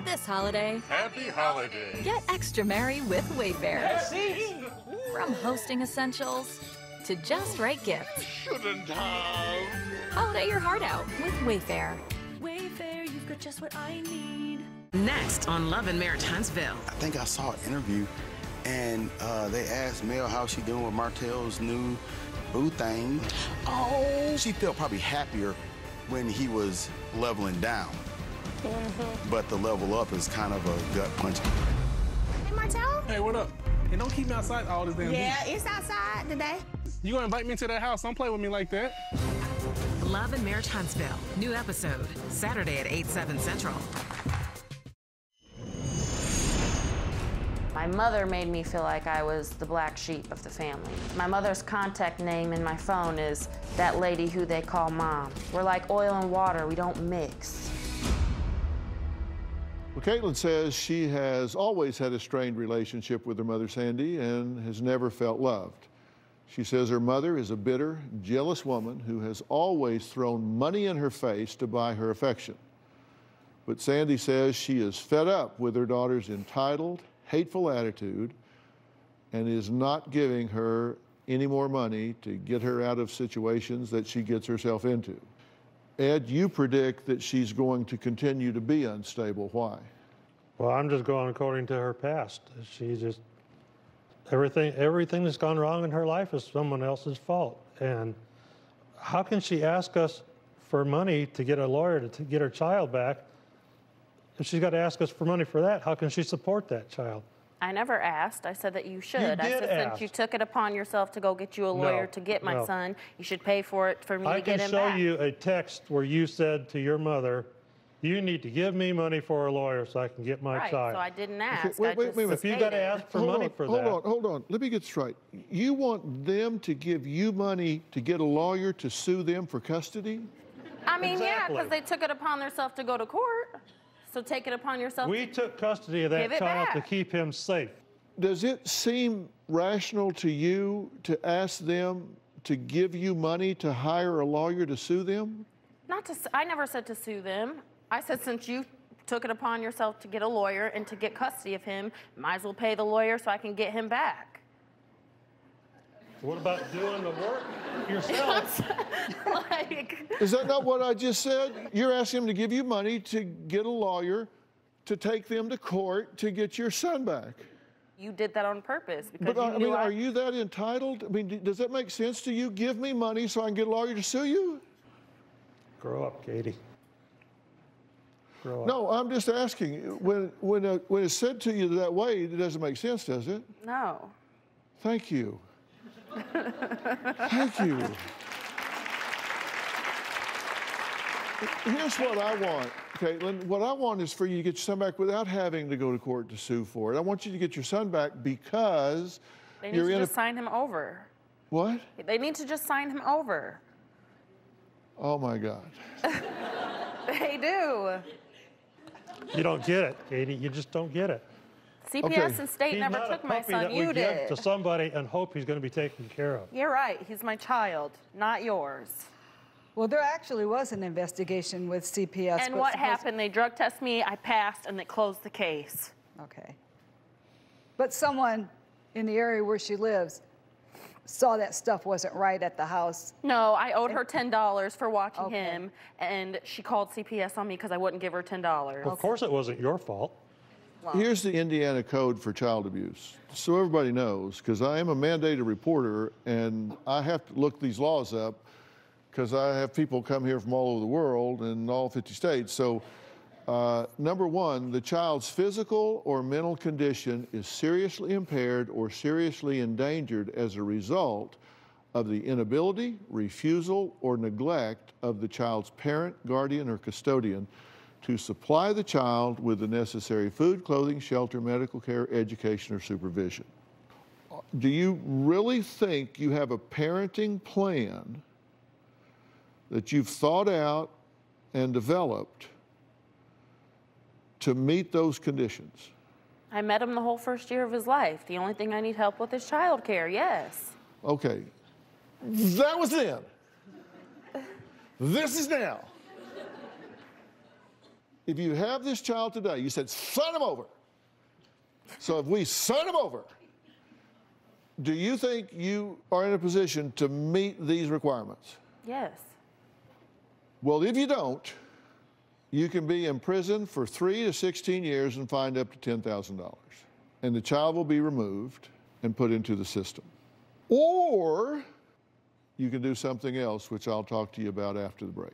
This holiday, Happy holiday. get extra merry with Wayfair. From hosting essentials to just right gifts. Shouldn't have. Holiday your heart out with Wayfair. Wayfair, you've got just what I need. Next on Love and Marriage Huntsville. I think I saw an interview, and they asked Mel how she doing with Martell's new boo thing. Oh, she felt probably happier when he was leveling down. But the level up is kind of a gut punch. Hey, Martell? Hey, what up? Hey, don't keep me outside all this damn Yeah, heat. it's outside today. You gonna invite me to that house? Don't play with me like that. Love and Marriage Huntsville. New episode, Saturday at 8/7 Central. My mother made me feel like I was the black sheep of the family. My mother's contact name in my phone is that lady who they call mom. We're like oil and water, we don't mix. Well, Caitlin says she has always had a strained relationship with her mother, Sandy, and has never felt loved. She says her mother is a bitter, jealous woman who has always thrown money in her face to buy her affection. But Sandy says she is fed up with her daughter's entitled, hateful attitude and is not giving her any more money to get her out of situations that she gets herself into. Ed, you predict that she's going to continue to be unstable. Why? Well, I'm just going according to her past. She just, everything that's gone wrong in her life is someone else's fault. And how can she ask us for money to get a lawyer to get her child back? If she's got to ask us for money for that, how can she support that child? I never asked. I said that you should. You I did said ask. since you took it upon yourself to go get you a lawyer to get my son, you should pay for it for me to get him back. I can show you a text where you said to your mother, you need to give me money for a lawyer so I can get my Right, child. so I didn't ask. wait a minute. If you got to ask for money for that. Hold on. Let me get this right. You want them to give you money to get a lawyer to sue them for custody? I mean, yeah, Exactly. because they took it upon themselves to go to court. So take it upon yourself. We took custody of that Give it child to back. keep him safe. Does it seem rational to you to ask them to give you money to hire a lawyer to sue them? I never said to sue them. I said since you took it upon yourself to get a lawyer and to get custody of him, might as well pay the lawyer so I can get him back. What about doing the work yourself? Is that not what I just said? You're asking them to give you money to get a lawyer to take them to court to get your son back. You did that on purpose because But you I knew mean, are you that entitled? I mean, does that make sense to you? Give me money so I can get a lawyer to sue you? Grow up, Katie. Grow up. No, I'm just asking. When it's said to you that way, it doesn't make sense, does it? No. Thank you. Thank you. Here's what I want, Caitlin. What I want is for you to get your son back without having to go to court to sue for it. I want you to get your son back because They need you're to in just sign him over. What? They need to just sign him over. Oh, my God. They do. You don't get it, Katie. You just don't get it. CPS and state He's never not took a my puppy son. that You we did. give to somebody and hope he's going to be taken care of. You're right. He's my child, not yours. Well, there actually was an investigation with CPS. And but what happened? They drug tested me, I passed, and they closed the case. Okay. But someone in the area where she lives saw that stuff wasn't right at the house. No, I owed her $10 for watching him, and she called CPS on me because I wouldn't give her $10. Of course it wasn't your fault. Here's the Indiana Code for child abuse, so everybody knows, because I am a mandated reporter, and I have to look these laws up, because I have people come here from all over the world and all 50 states. So, number one, the child's physical or mental condition is seriously impaired or seriously endangered as a result of the inability, refusal, or neglect of the child's parent, guardian, or custodian to supply the child with the necessary food, clothing, shelter, medical care, education, or supervision. Do you really think you have a parenting plan that you've thought out and developed to meet those conditions? I met him the whole first year of his life. The only thing I need help with is childcare, yes. Okay, that was then. This is now. If you have this child today, you said, sign him over. So if we sign him over, do you think you are in a position to meet these requirements? Yes. Well, if you don't, you can be in prison for 3 to 16 years and fined up to $10,000. And the child will be removed and put into the system. Or you can do something else, which I'll talk to you about after the break.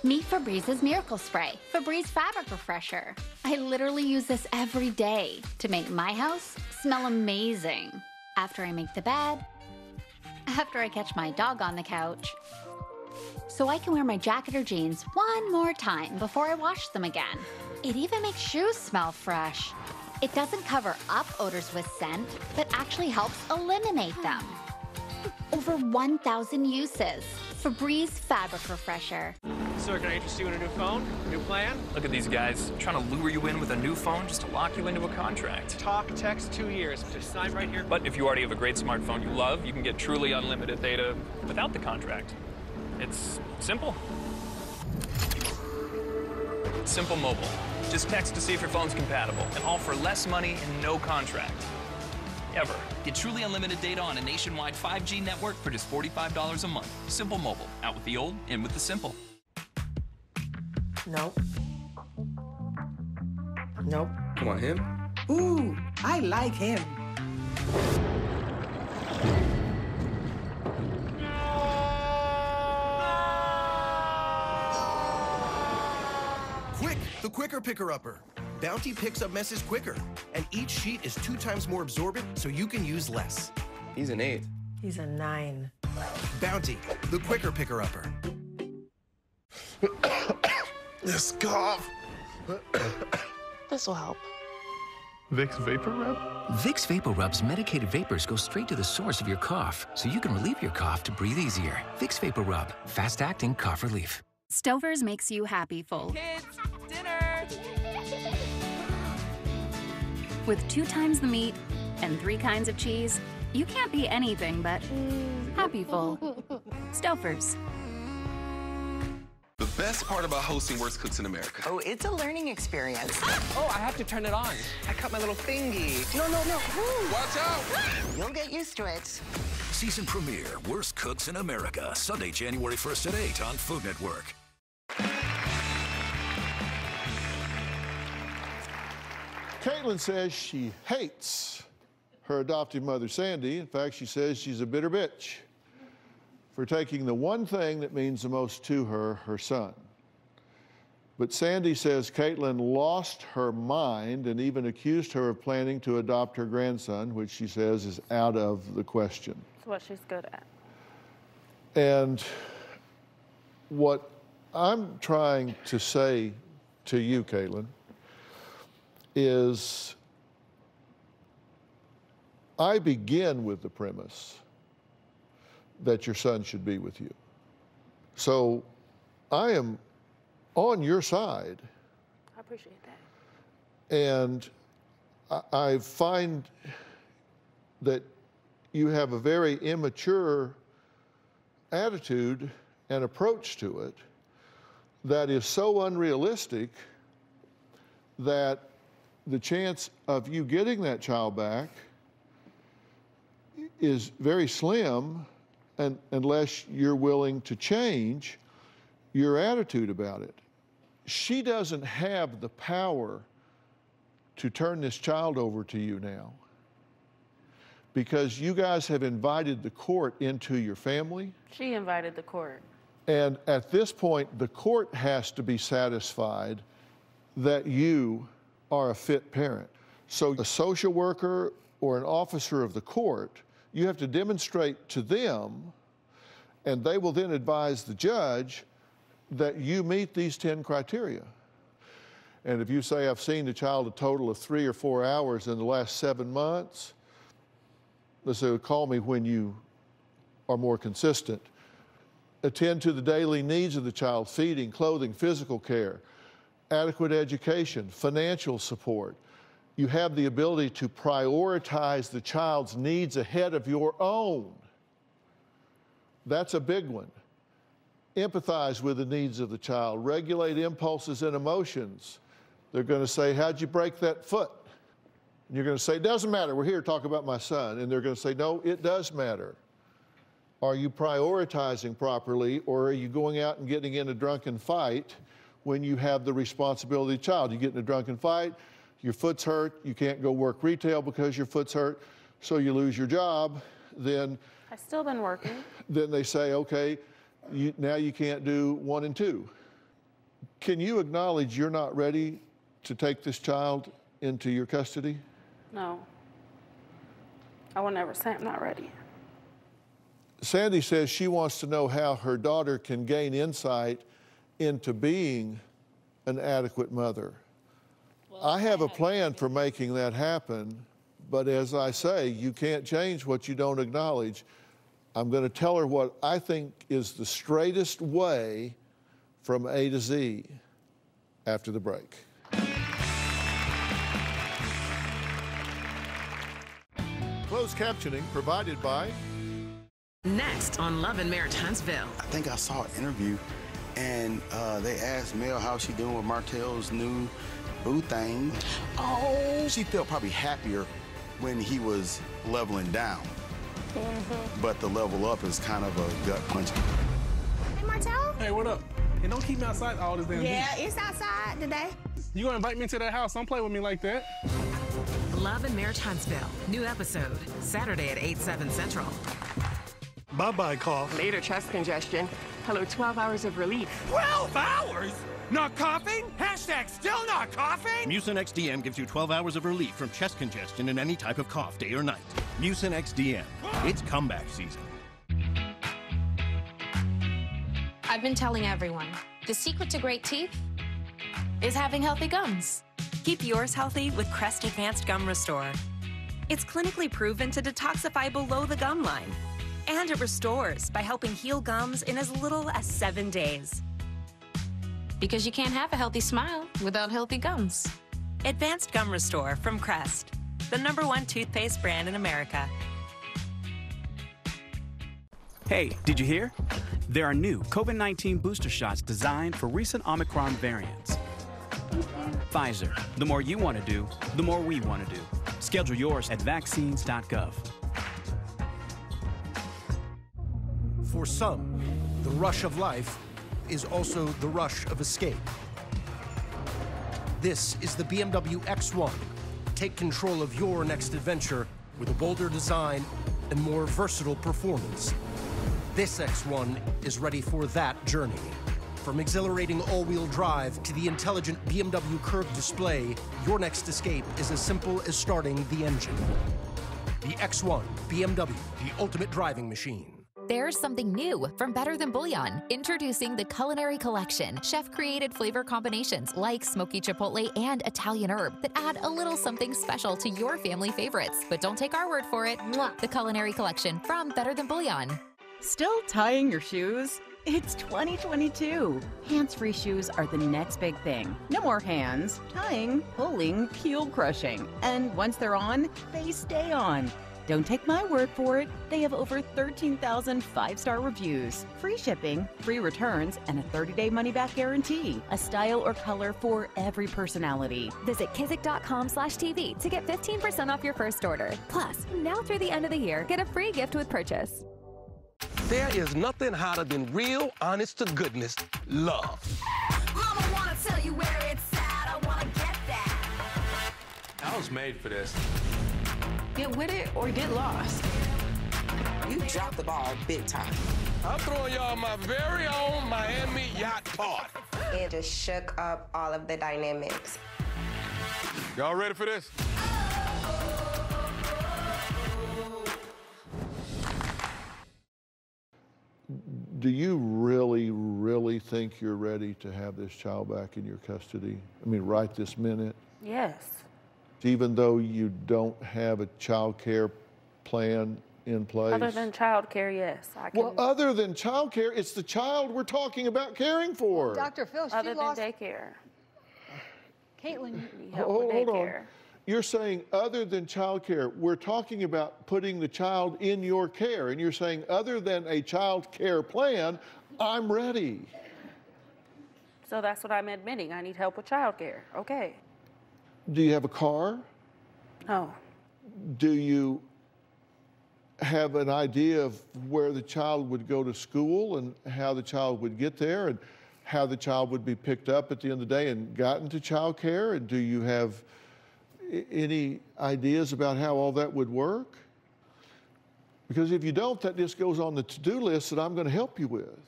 Meet Febrez's Miracle Spray, Febreze Fabric Refresher. I literally use this every day to make my house smell amazing. After I make the bed, after I catch my dog on the couch, so I can wear my jacket or jeans one more time before I wash them again. It even makes shoes smell fresh. It doesn't cover up odors with scent, but actually helps eliminate them. Over 1,000 uses. Febreze Fabric Refresher. Sir, can I interest you in a new phone? New plan? Look at these guys trying to lure you in with a new phone just to lock you into a contract. Talk, text, 2 years. Just sign right here. But if you already have a great smartphone you love, you can get truly unlimited data without the contract. It's simple. Simple Mobile. Just text to see if your phone's compatible, and all for less money and no contract. Ever. Get truly unlimited data on a nationwide 5G network for just $45 a month. Simple Mobile. Out with the old, in with the simple. Nope. Nope. Come on, him? Ooh, I like him. Quick, the quicker picker-upper. Bounty picks up messes quicker, and each sheet is 2 times more absorbent, so you can use less. He's an 8. He's a 9. Bounty, the quicker picker-upper. This cough. This will help. Vicks Vapor Rub? Vicks Vapor Rub's medicated vapors go straight to the source of your cough, so you can relieve your cough to breathe easier. Vicks Vapor Rub, fast-acting cough relief. Stover's makes you happy full. Kids, dinner! With 2 times the meat and 3 kinds of cheese, you can't be anything but happy full. Stouffer's. The best part about hosting Worst Cooks in America. Oh, it's a learning experience. Oh, I have to turn it on. I cut my little thingy. No. Watch out! You'll get used to it. Season premiere, Worst Cooks in America, Sunday, January 1st at 8 on Food Network. Caitlin says she hates her adoptive mother, Sandy. In fact, she says she's a bitter bitch for taking the one thing that means the most to her, her son. But Sandy says Caitlin lost her mind and even accused her of planning to adopt her grandson, which she says is out of the question. It's what she's good at. And what I'm trying to say to you, Caitlin, is I begin with the premise that your son should be with you. So I am on your side. I appreciate that. And I find that you have a very immature attitude and approach to it that is so unrealistic that the chance of you getting that child back is very slim unless you're willing to change your attitude about it. She doesn't have the power to turn this child over to you now because you guys have invited the court into your family. She invited the court. And at this point, the court has to be satisfied that you are a fit parent. So a social worker or an officer of the court, you have to demonstrate to them, and they will then advise the judge that you meet these 10 criteria. And if you say, I've seen the child a total of 3 or 4 hours in the last 7 months, let's say, call me when you are more consistent. Attend to the daily needs of the child, feeding, clothing, physical care, adequate education, financial support. You have the ability to prioritize the child's needs ahead of your own. That's a big one. Empathize with the needs of the child. Regulate impulses and emotions. They're going to say, how'd you break that foot? And you're going to say, it doesn't matter. We're here to talk about my son. And they're going to say, no, it does matter. Are you prioritizing properly, or are you going out and getting in a drunken fight when you have the responsibility of the child? You get in a drunken fight, your foot's hurt, you can't go work retail because your foot's hurt, so you lose your job. Then I've still been working. Then they say, okay, now you can't do 1 and 2. Can you acknowledge you're not ready to take this child into your custody? No. I will never say I'm not ready. Sandy says she wants to know how her daughter can gain insight into being an adequate mother. Well, I have a plan for making that happen, but as I say, you can't change what you don't acknowledge. I'm going to tell her what I think is the straightest way from A to Z after the break. Closed captioning provided by... Next on Love and Marriage Huntsville. I think I saw an interview, and they asked Mel how she doing with Martell's new boo thing. Oh, she felt probably happier when he was leveling down. But the level up is kind of a gut punch. Hey, Martell? Hey, what up? Hey, don't keep me outside all this damn Yeah, heat. it's outside today. You gonna invite me to that house? Don't play with me like that. Love and Marriage Huntsville. New episode, Saturday at 8/7 Central. Bye-bye, cough. Later, chest congestion. Hello, 12 hours of relief. 12 hours? Not coughing? Hashtag still not coughing? Mucin XDM gives you 12 hours of relief from chest congestion and any type of cough, day or night. Mucin XDM. It's comeback season. I've been telling everyone, the secret to great teeth is having healthy gums. Keep yours healthy with Crest Advanced Gum Restore. It's clinically proven to detoxify below the gum line. And it restores by helping heal gums in as little as 7 days. Because you can't have a healthy smile without healthy gums. Advanced Gum Restore from Crest, the #1 toothpaste brand in America. Hey, did you hear? There are new COVID-19 booster shots designed for recent Omicron variants. Pfizer, the more you want to do, the more we want to do. Schedule yours at vaccines.gov. For some, the rush of life is also the rush of escape. This is the BMW X1. Take control of your next adventure with a bolder design and more versatile performance. This X1 is ready for that journey. From exhilarating all-wheel drive to the intelligent BMW curved display, your next escape is as simple as starting the engine. The X1 BMW, the ultimate driving machine. There's something new from Better Than Bouillon. Introducing the Culinary Collection. Chef-created flavor combinations like smoky chipotle and Italian herb that add a little something special to your family favorites. But don't take our word for it. The Culinary Collection from Better Than Bouillon. Still tying your shoes? It's 2022. Hands-free shoes are the next big thing. No more hands, tying, pulling, heel crushing. And once they're on, they stay on. Don't take my word for it. They have over 13,000 five-star reviews. Free shipping, free returns, and a 30-day money-back guarantee. A style or color for every personality. Visit kizik.com/TV to get 15% off your first order. Plus, now through the end of the year, get a free gift with purchase. There is nothing hotter than real, honest-to-goodness love. Mama wanna tell you where it's at. I wanna get that. I was made for this. Get with it or get lost. You dropped the ball big time. I'm throwing y'all my very own Miami yacht party. It just shook up all of the dynamics. Y'all ready for this? Do you really think you're ready to have this child back in your custody? I mean, right this minute? Yes. Even though you don't have a child care plan in place? Other than child care, yes. Well, other than child care, it's the child we're talking about caring for. Dr. Phil, she Other lost... than daycare. Caitlin. Hold on. You're saying other than child care, we're talking about putting the child in your care, and you're saying other than a child care plan, I'm ready. So that's what I'm admitting. I need help with child care. Okay. Do you have a car? No. Do you have an idea of where the child would go to school and how the child would get there and how the child would be picked up at the end of the day and gotten to child care? And do you have any ideas about how all that would work? Because if you don't, that just goes on the to-do list that I'm going to help you with.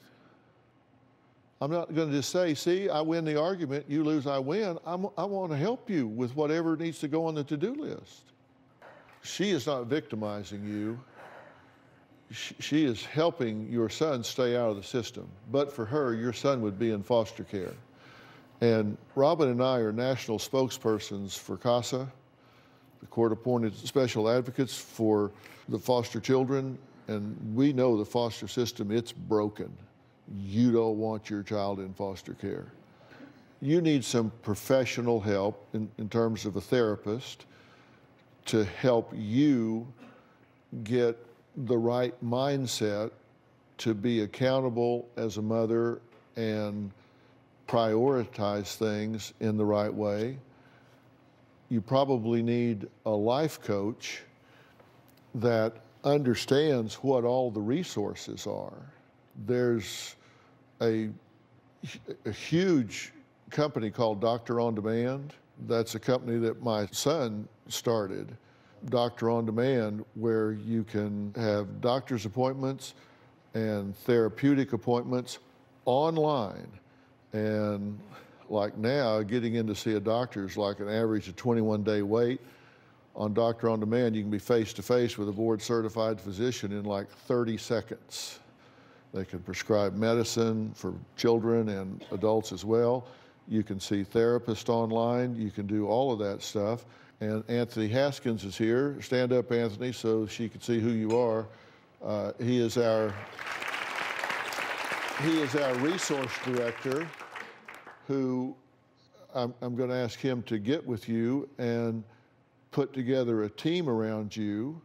I'm not going to just say, see, I win the argument, you lose, I win. I want to help you with whatever needs to go on the to-do list. She is not victimizing you. She is helping your son stay out of the system. But for her, your son would be in foster care. And Robin and I are national spokespersons for CASA, the court-appointed special advocates for the foster children, and we know the foster system, it's broken. You don't want your child in foster care. You need some professional help in terms of a therapist to help you get the right mindset to be accountable as a mother and prioritize things in the right way. You probably need a life coach that understands what all the resources are. There's a huge company called Doctor On Demand. That's a company that my son started, Doctor On Demand, where you can have doctor's appointments and therapeutic appointments online. And like now, getting in to see a doctor is like an average of 21-day wait. On Doctor On Demand, you can be face-to-face with a board-certified physician in like 30 seconds. They can prescribe medicine for children and adults as well. You can see therapists online. You can do all of that stuff. And Anthony Haskins is here. Stand up, Anthony, so she can see who you are. He is our resource director, who I'm going to ask him to get with you and put together a team around you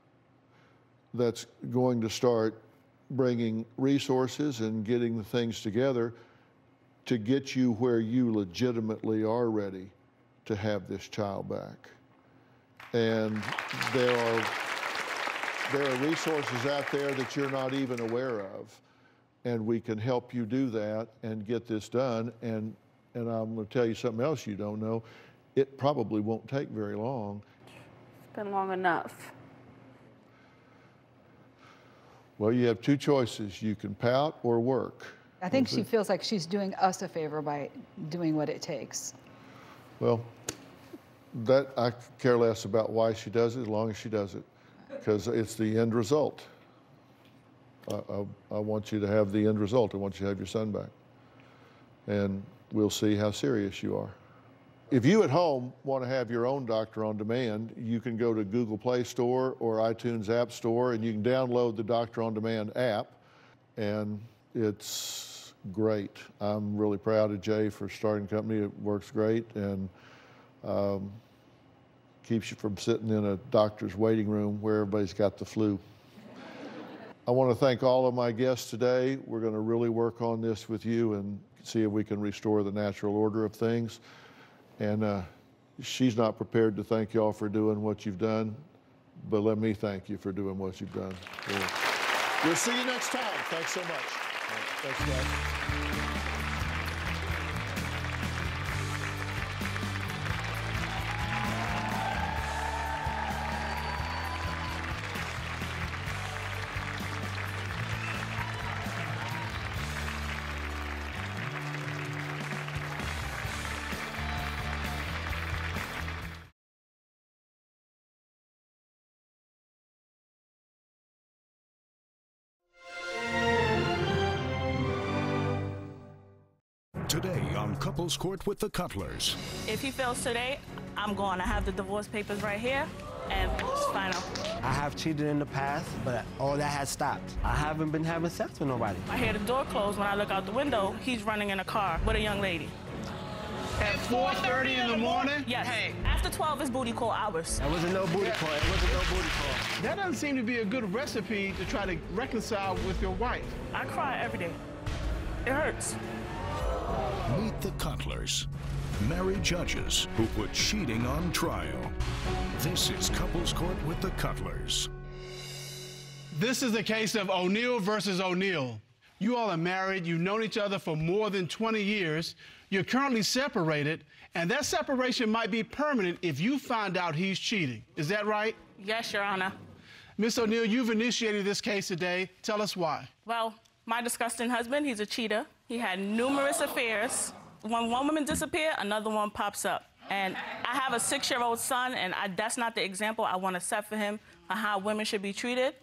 that's going to start bringing resources and getting the things together to get you where you legitimately are ready to have this child back. And there are resources out there that you're not even aware of, and we can help you do that and get this done. And I'm going to tell you something else you don't know. It probably won't take very long. It's been long enough. Well, you have two choices. You can pout or work. I think she feels like she's doing us a favor by doing what it takes. Well, that I care less about why she does it, as long as she does it, because it's the end result. I want you to have the end result. I want you to have your son back. And we'll see how serious you are. If you at home want to have your own Doctor on Demand, you can go to Google Play Store or iTunes App Store, and you can download the Doctor on Demand app, and it's great. I'm really proud of Jay for starting the company. It works great, and keeps you from sitting in a doctor's waiting room where everybody's got the flu. I want to thank all of my guests today. We're going to really work on this with you and see if we can restore the natural order of things. And she's not prepared to thank y'all for doing what you've done, but let me thank you for doing what you've done. We'll see you next time. Thanks so much. Thanks, guys. Today on Couples Court with the Cutlers. If he fails today, I'm going to have the divorce papers right here, and it's final. I have cheated in the past, but all that has stopped. I haven't been having sex with nobody. I hear the door close. When I look out the window, he's running in a car with a young lady. At 4:30 in the morning? Yes. Hey. After 12 is booty call hours. That wasn't no booty call. It wasn't no booty call. That doesn't seem to be a good recipe to try to reconcile with your wife. I cry every day. It hurts. Meet the Cutlers, married judges who put cheating on trial. This is Couples Court with the Cutlers. This is the case of O'Neill versus O'Neill. You all are married, you've known each other for more than 20 years, you're currently separated, and that separation might be permanent if you find out he's cheating. Is that right? Yes, Your Honor. Miss O'Neill, you've initiated this case today. Tell us why. Well, my disgusting husband, he's a cheater. He had numerous affairs. When one woman disappears, another one pops up. And I have a 6-year-old son, and that's not the example I want to set for him on how women should be treated.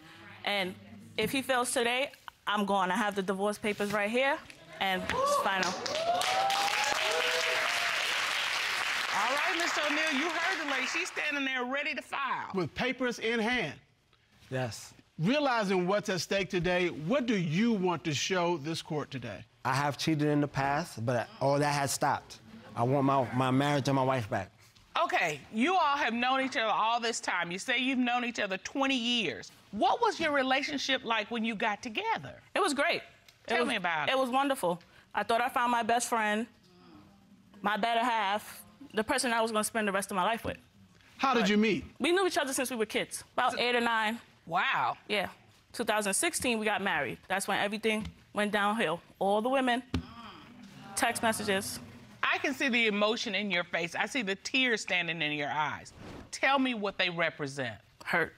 And if he fails today, I'm going to have the divorce papers right here, and it's final. All right, Mr. O'Neill, you heard the lady. She's standing there ready to file. With papers in hand. Yes. Realizing what's at stake today, what do you want to show this court today? I have cheated in the past, but all that has stopped. I want my marriage and my wife back. Okay, you all have known each other all this time. You say you've known each other 20 years. What was your relationship like when you got together? It was great. Tell me about it. It was wonderful. I thought I found my best friend, my better half, the person I was going to spend the rest of my life with. How did you meet? We knew each other since we were kids, about 8 or 9. Wow. Yeah. 2016, we got married. That's when everything went downhill. All the women, text messages. I can see the emotion in your face. I see the tears standing in your eyes. Tell me what they represent. Hurt.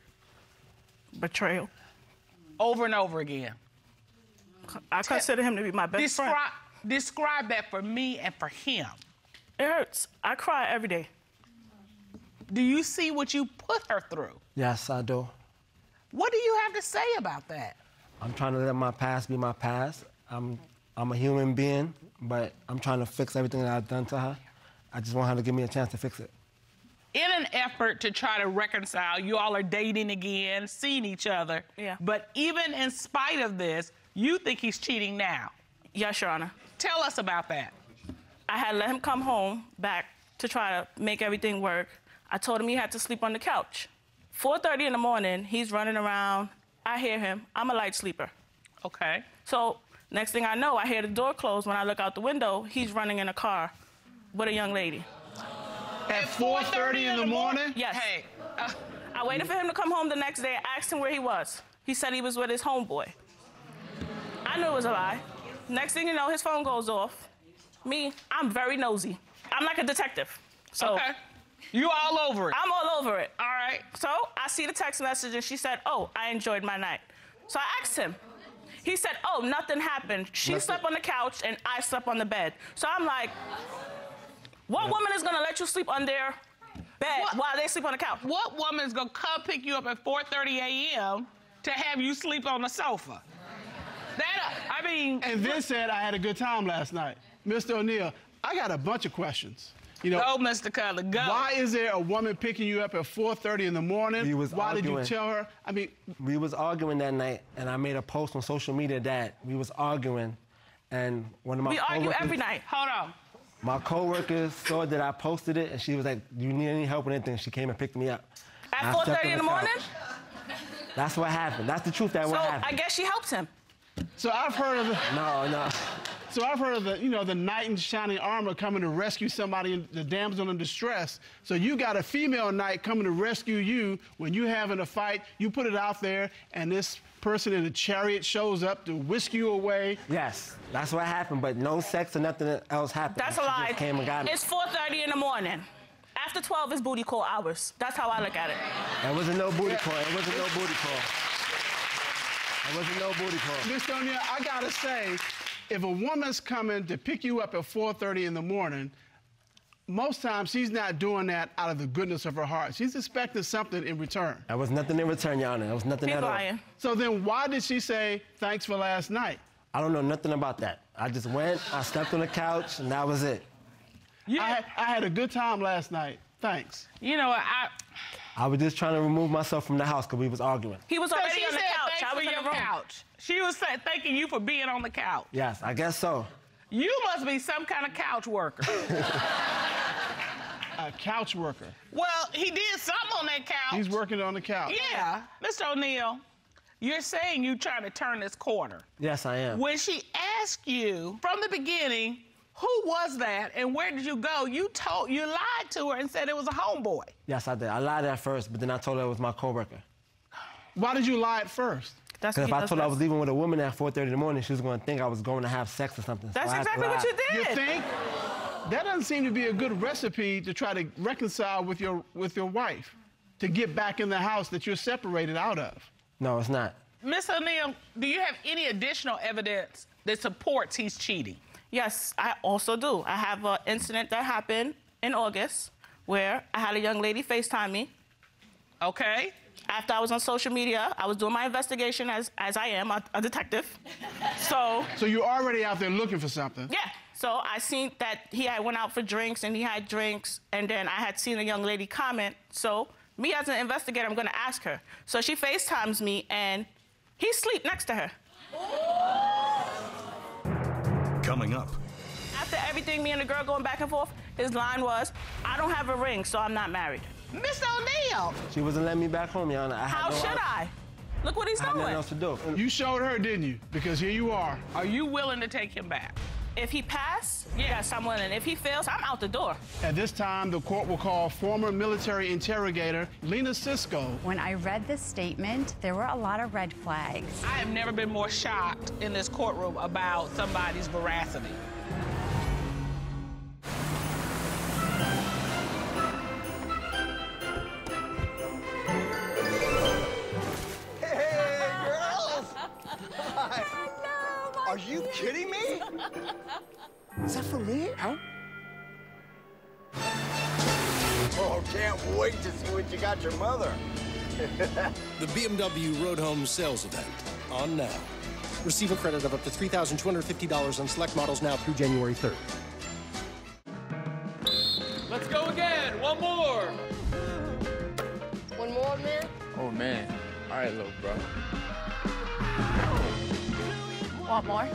Betrayal. Over and over again. I consider him to be my best friend. Describe that for me and for him. It hurts. I cry every day. Do you see what you put her through? Yes, I do. What do you have to say about that? I'm trying to let my past be my past. I'm a human being, but I'm trying to fix everything that I've done to her. I just want her to give me a chance to fix it. In an effort to try to reconcile, you all are dating again, seeing each other. Yeah. But even in spite of this, you think he's cheating now? Yes, Your Honor. Tell us about that. I had let him come home back to try to make everything work. I told him he had to sleep on the couch. 4:30 in the morning, he's running around. I hear him. I'm a light sleeper. Okay. So next thing I know, I hear the door close. When I look out the window, he's running in a car with a young lady. At 4:30 in the morning? Yes. Hey. I waited for him to come home the next day. I asked him where he was. He said he was with his homeboy. I knew it was a lie. Next thing you know, his phone goes off. Me, I'm very nosy. I'm like a detective. So okay. You all over it? I'm all over it. All right. So I see the text message and she said, oh, I enjoyed my night. So I asked him. He said, oh, nothing happened. She slept on the couch and I slept on the bed. So I'm like, what woman is gonna let you sleep on their bed while they sleep on the couch? What woman is gonna come pick you up at 4:30 a.m. to have you sleep on the sofa? I mean... And then said, I had a good time last night. Mr. O'Neal, I got a bunch of questions. You know, go, Mr. Cutler, go. Why is there a woman picking you up at 4:30 in the morning? Why did you tell her? I mean... We was arguing that night, and I made a post on social media that we was arguing, and one of my coworkers... We argue every night. Hold on. My coworker saw that I posted it, and she was like, "Do you need any help with anything?" She came and picked me up. At 4:30 in the morning? That's what happened. That's the truth. What happened. So I guess she helped him. So I've heard of the... No. So I've heard of the, you know, the knight in shining armor coming to rescue somebody, the damsel in distress. So you got a female knight coming to rescue you when you having a fight. You put it out there, and this person in a chariot shows up to whisk you away. Yes, that's what happened, but no sex or nothing else happened. That's a lie. Came and got me. It's 4:30 in the morning. After 12 is booty call hours. That's how I look at it. There wasn't no booty call. It wasn't no booty call. There wasn't no booty call. Mr. O'Neal, I gotta say, if a woman's coming to pick you up at 4:30 in the morning, most times she's not doing that out of the goodness of her heart. She's expecting something in return. There was nothing in return, Your Honor. There was nothing at all. So then why did she say, thanks for last night? I don't know nothing about that. I just went, I slept on the couch, and that was it. I had a good time last night. Thanks. You know, I was just trying to remove myself from the house because we was arguing. He was already on the couch. Thanks for your couch. She was thanking you for being on the couch. Yes, I guess so. You must be some kind of couch worker. A couch worker. Well, he did something on that couch. He's working on the couch. Yeah. Mr. O'Neal, you're saying you're trying to turn this corner. Yes, I am. When she asked you from the beginning, who was that and where did you go, you lied to her and said it was a homeboy. Yes, I did. I lied at first, but then I told her it was my coworker. Why did you lie at first? Because if I told her I was leaving with a woman at 4:30 in the morning, she was going to think I was going to have sex or something. That's exactly what you did. You think? That doesn't seem to be a good recipe to try to reconcile with your wife, to get back in the house that you're separated out of. No, it's not. Ms. O'Neal, do you have any additional evidence that supports he's cheating? Yes, I also do. I have an incident that happened in August where I had a young lady FaceTime me. Okay. After I was on social media, I was doing my investigation as I am, a detective. So you're already out there looking for something? Yeah. So I seen that he had went out for drinks and he had drinks, and then I had seen a young lady comment. So me as an investigator, I'm going to ask her. So she FaceTimes me, and he sleep next to her. Coming up. After everything, me and the girl going back and forth, his line was, I don't have a ring, so I'm not married. Mr. O'Neal! She wasn't letting me back home, Your Honor. How should I? Look what he's doing. I had nothing else to do. You showed her, didn't you? Because here you are. Are you willing to take him back? If he passes, yes, I'm willing. If he fails, I'm out the door. At this time, the court will call former military interrogator Lena Cisco. When I read this statement, there were a lot of red flags. I have never been more shocked in this courtroom about somebody's veracity. Hey, girls! Hi. Are you kidding me? Is that for me? Huh? Oh, can't wait to see what you got your mother. The BMW Road Home sales event. on now. Receive a credit of up to $3,250 on select models now through January 3rd. Let's go again. One more. One more, man? Oh, man. All right, little bro. Want more?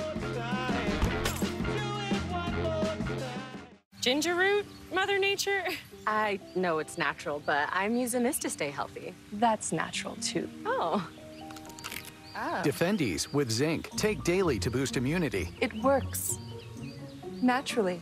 Ginger root, Mother Nature? I know it's natural, but I'm using this to stay healthy. That's natural, too. Oh. Defendies with zinc. Take daily to boost immunity. It works. Naturally.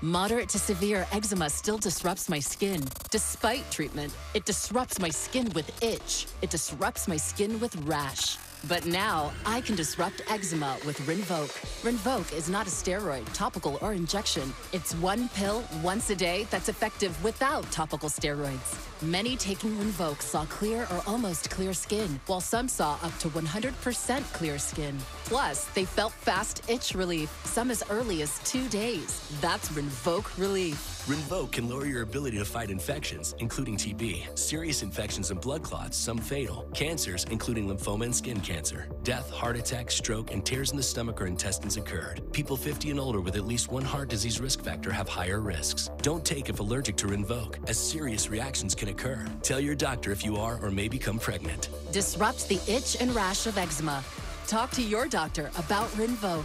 Moderate to severe eczema still disrupts my skin. Despite treatment, it disrupts my skin with itch. It disrupts my skin with rash. But now, I can disrupt eczema with Rinvoq. Rinvoq is not a steroid, topical, or injection. It's one pill, once a day, that's effective without topical steroids. Many taking Rinvoq saw clear or almost clear skin, while some saw up to 100% clear skin. Plus, they felt fast itch relief, some as early as 2 days. That's Rinvoq relief. Rinvoq can lower your ability to fight infections, including TB, serious infections and blood clots, some fatal, cancers, including lymphoma and skin cancer. Death, heart attack, stroke, and tears in the stomach or intestines occurred. People 50 and older with at least one heart disease risk factor have higher risks. Don't take if allergic to Rinvoq, as serious reactions can occur. Tell your doctor if you are or may become pregnant. Disrupt the itch and rash of eczema. Talk to your doctor about Rinvoq.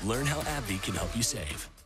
Learn how AbbVie can help you save.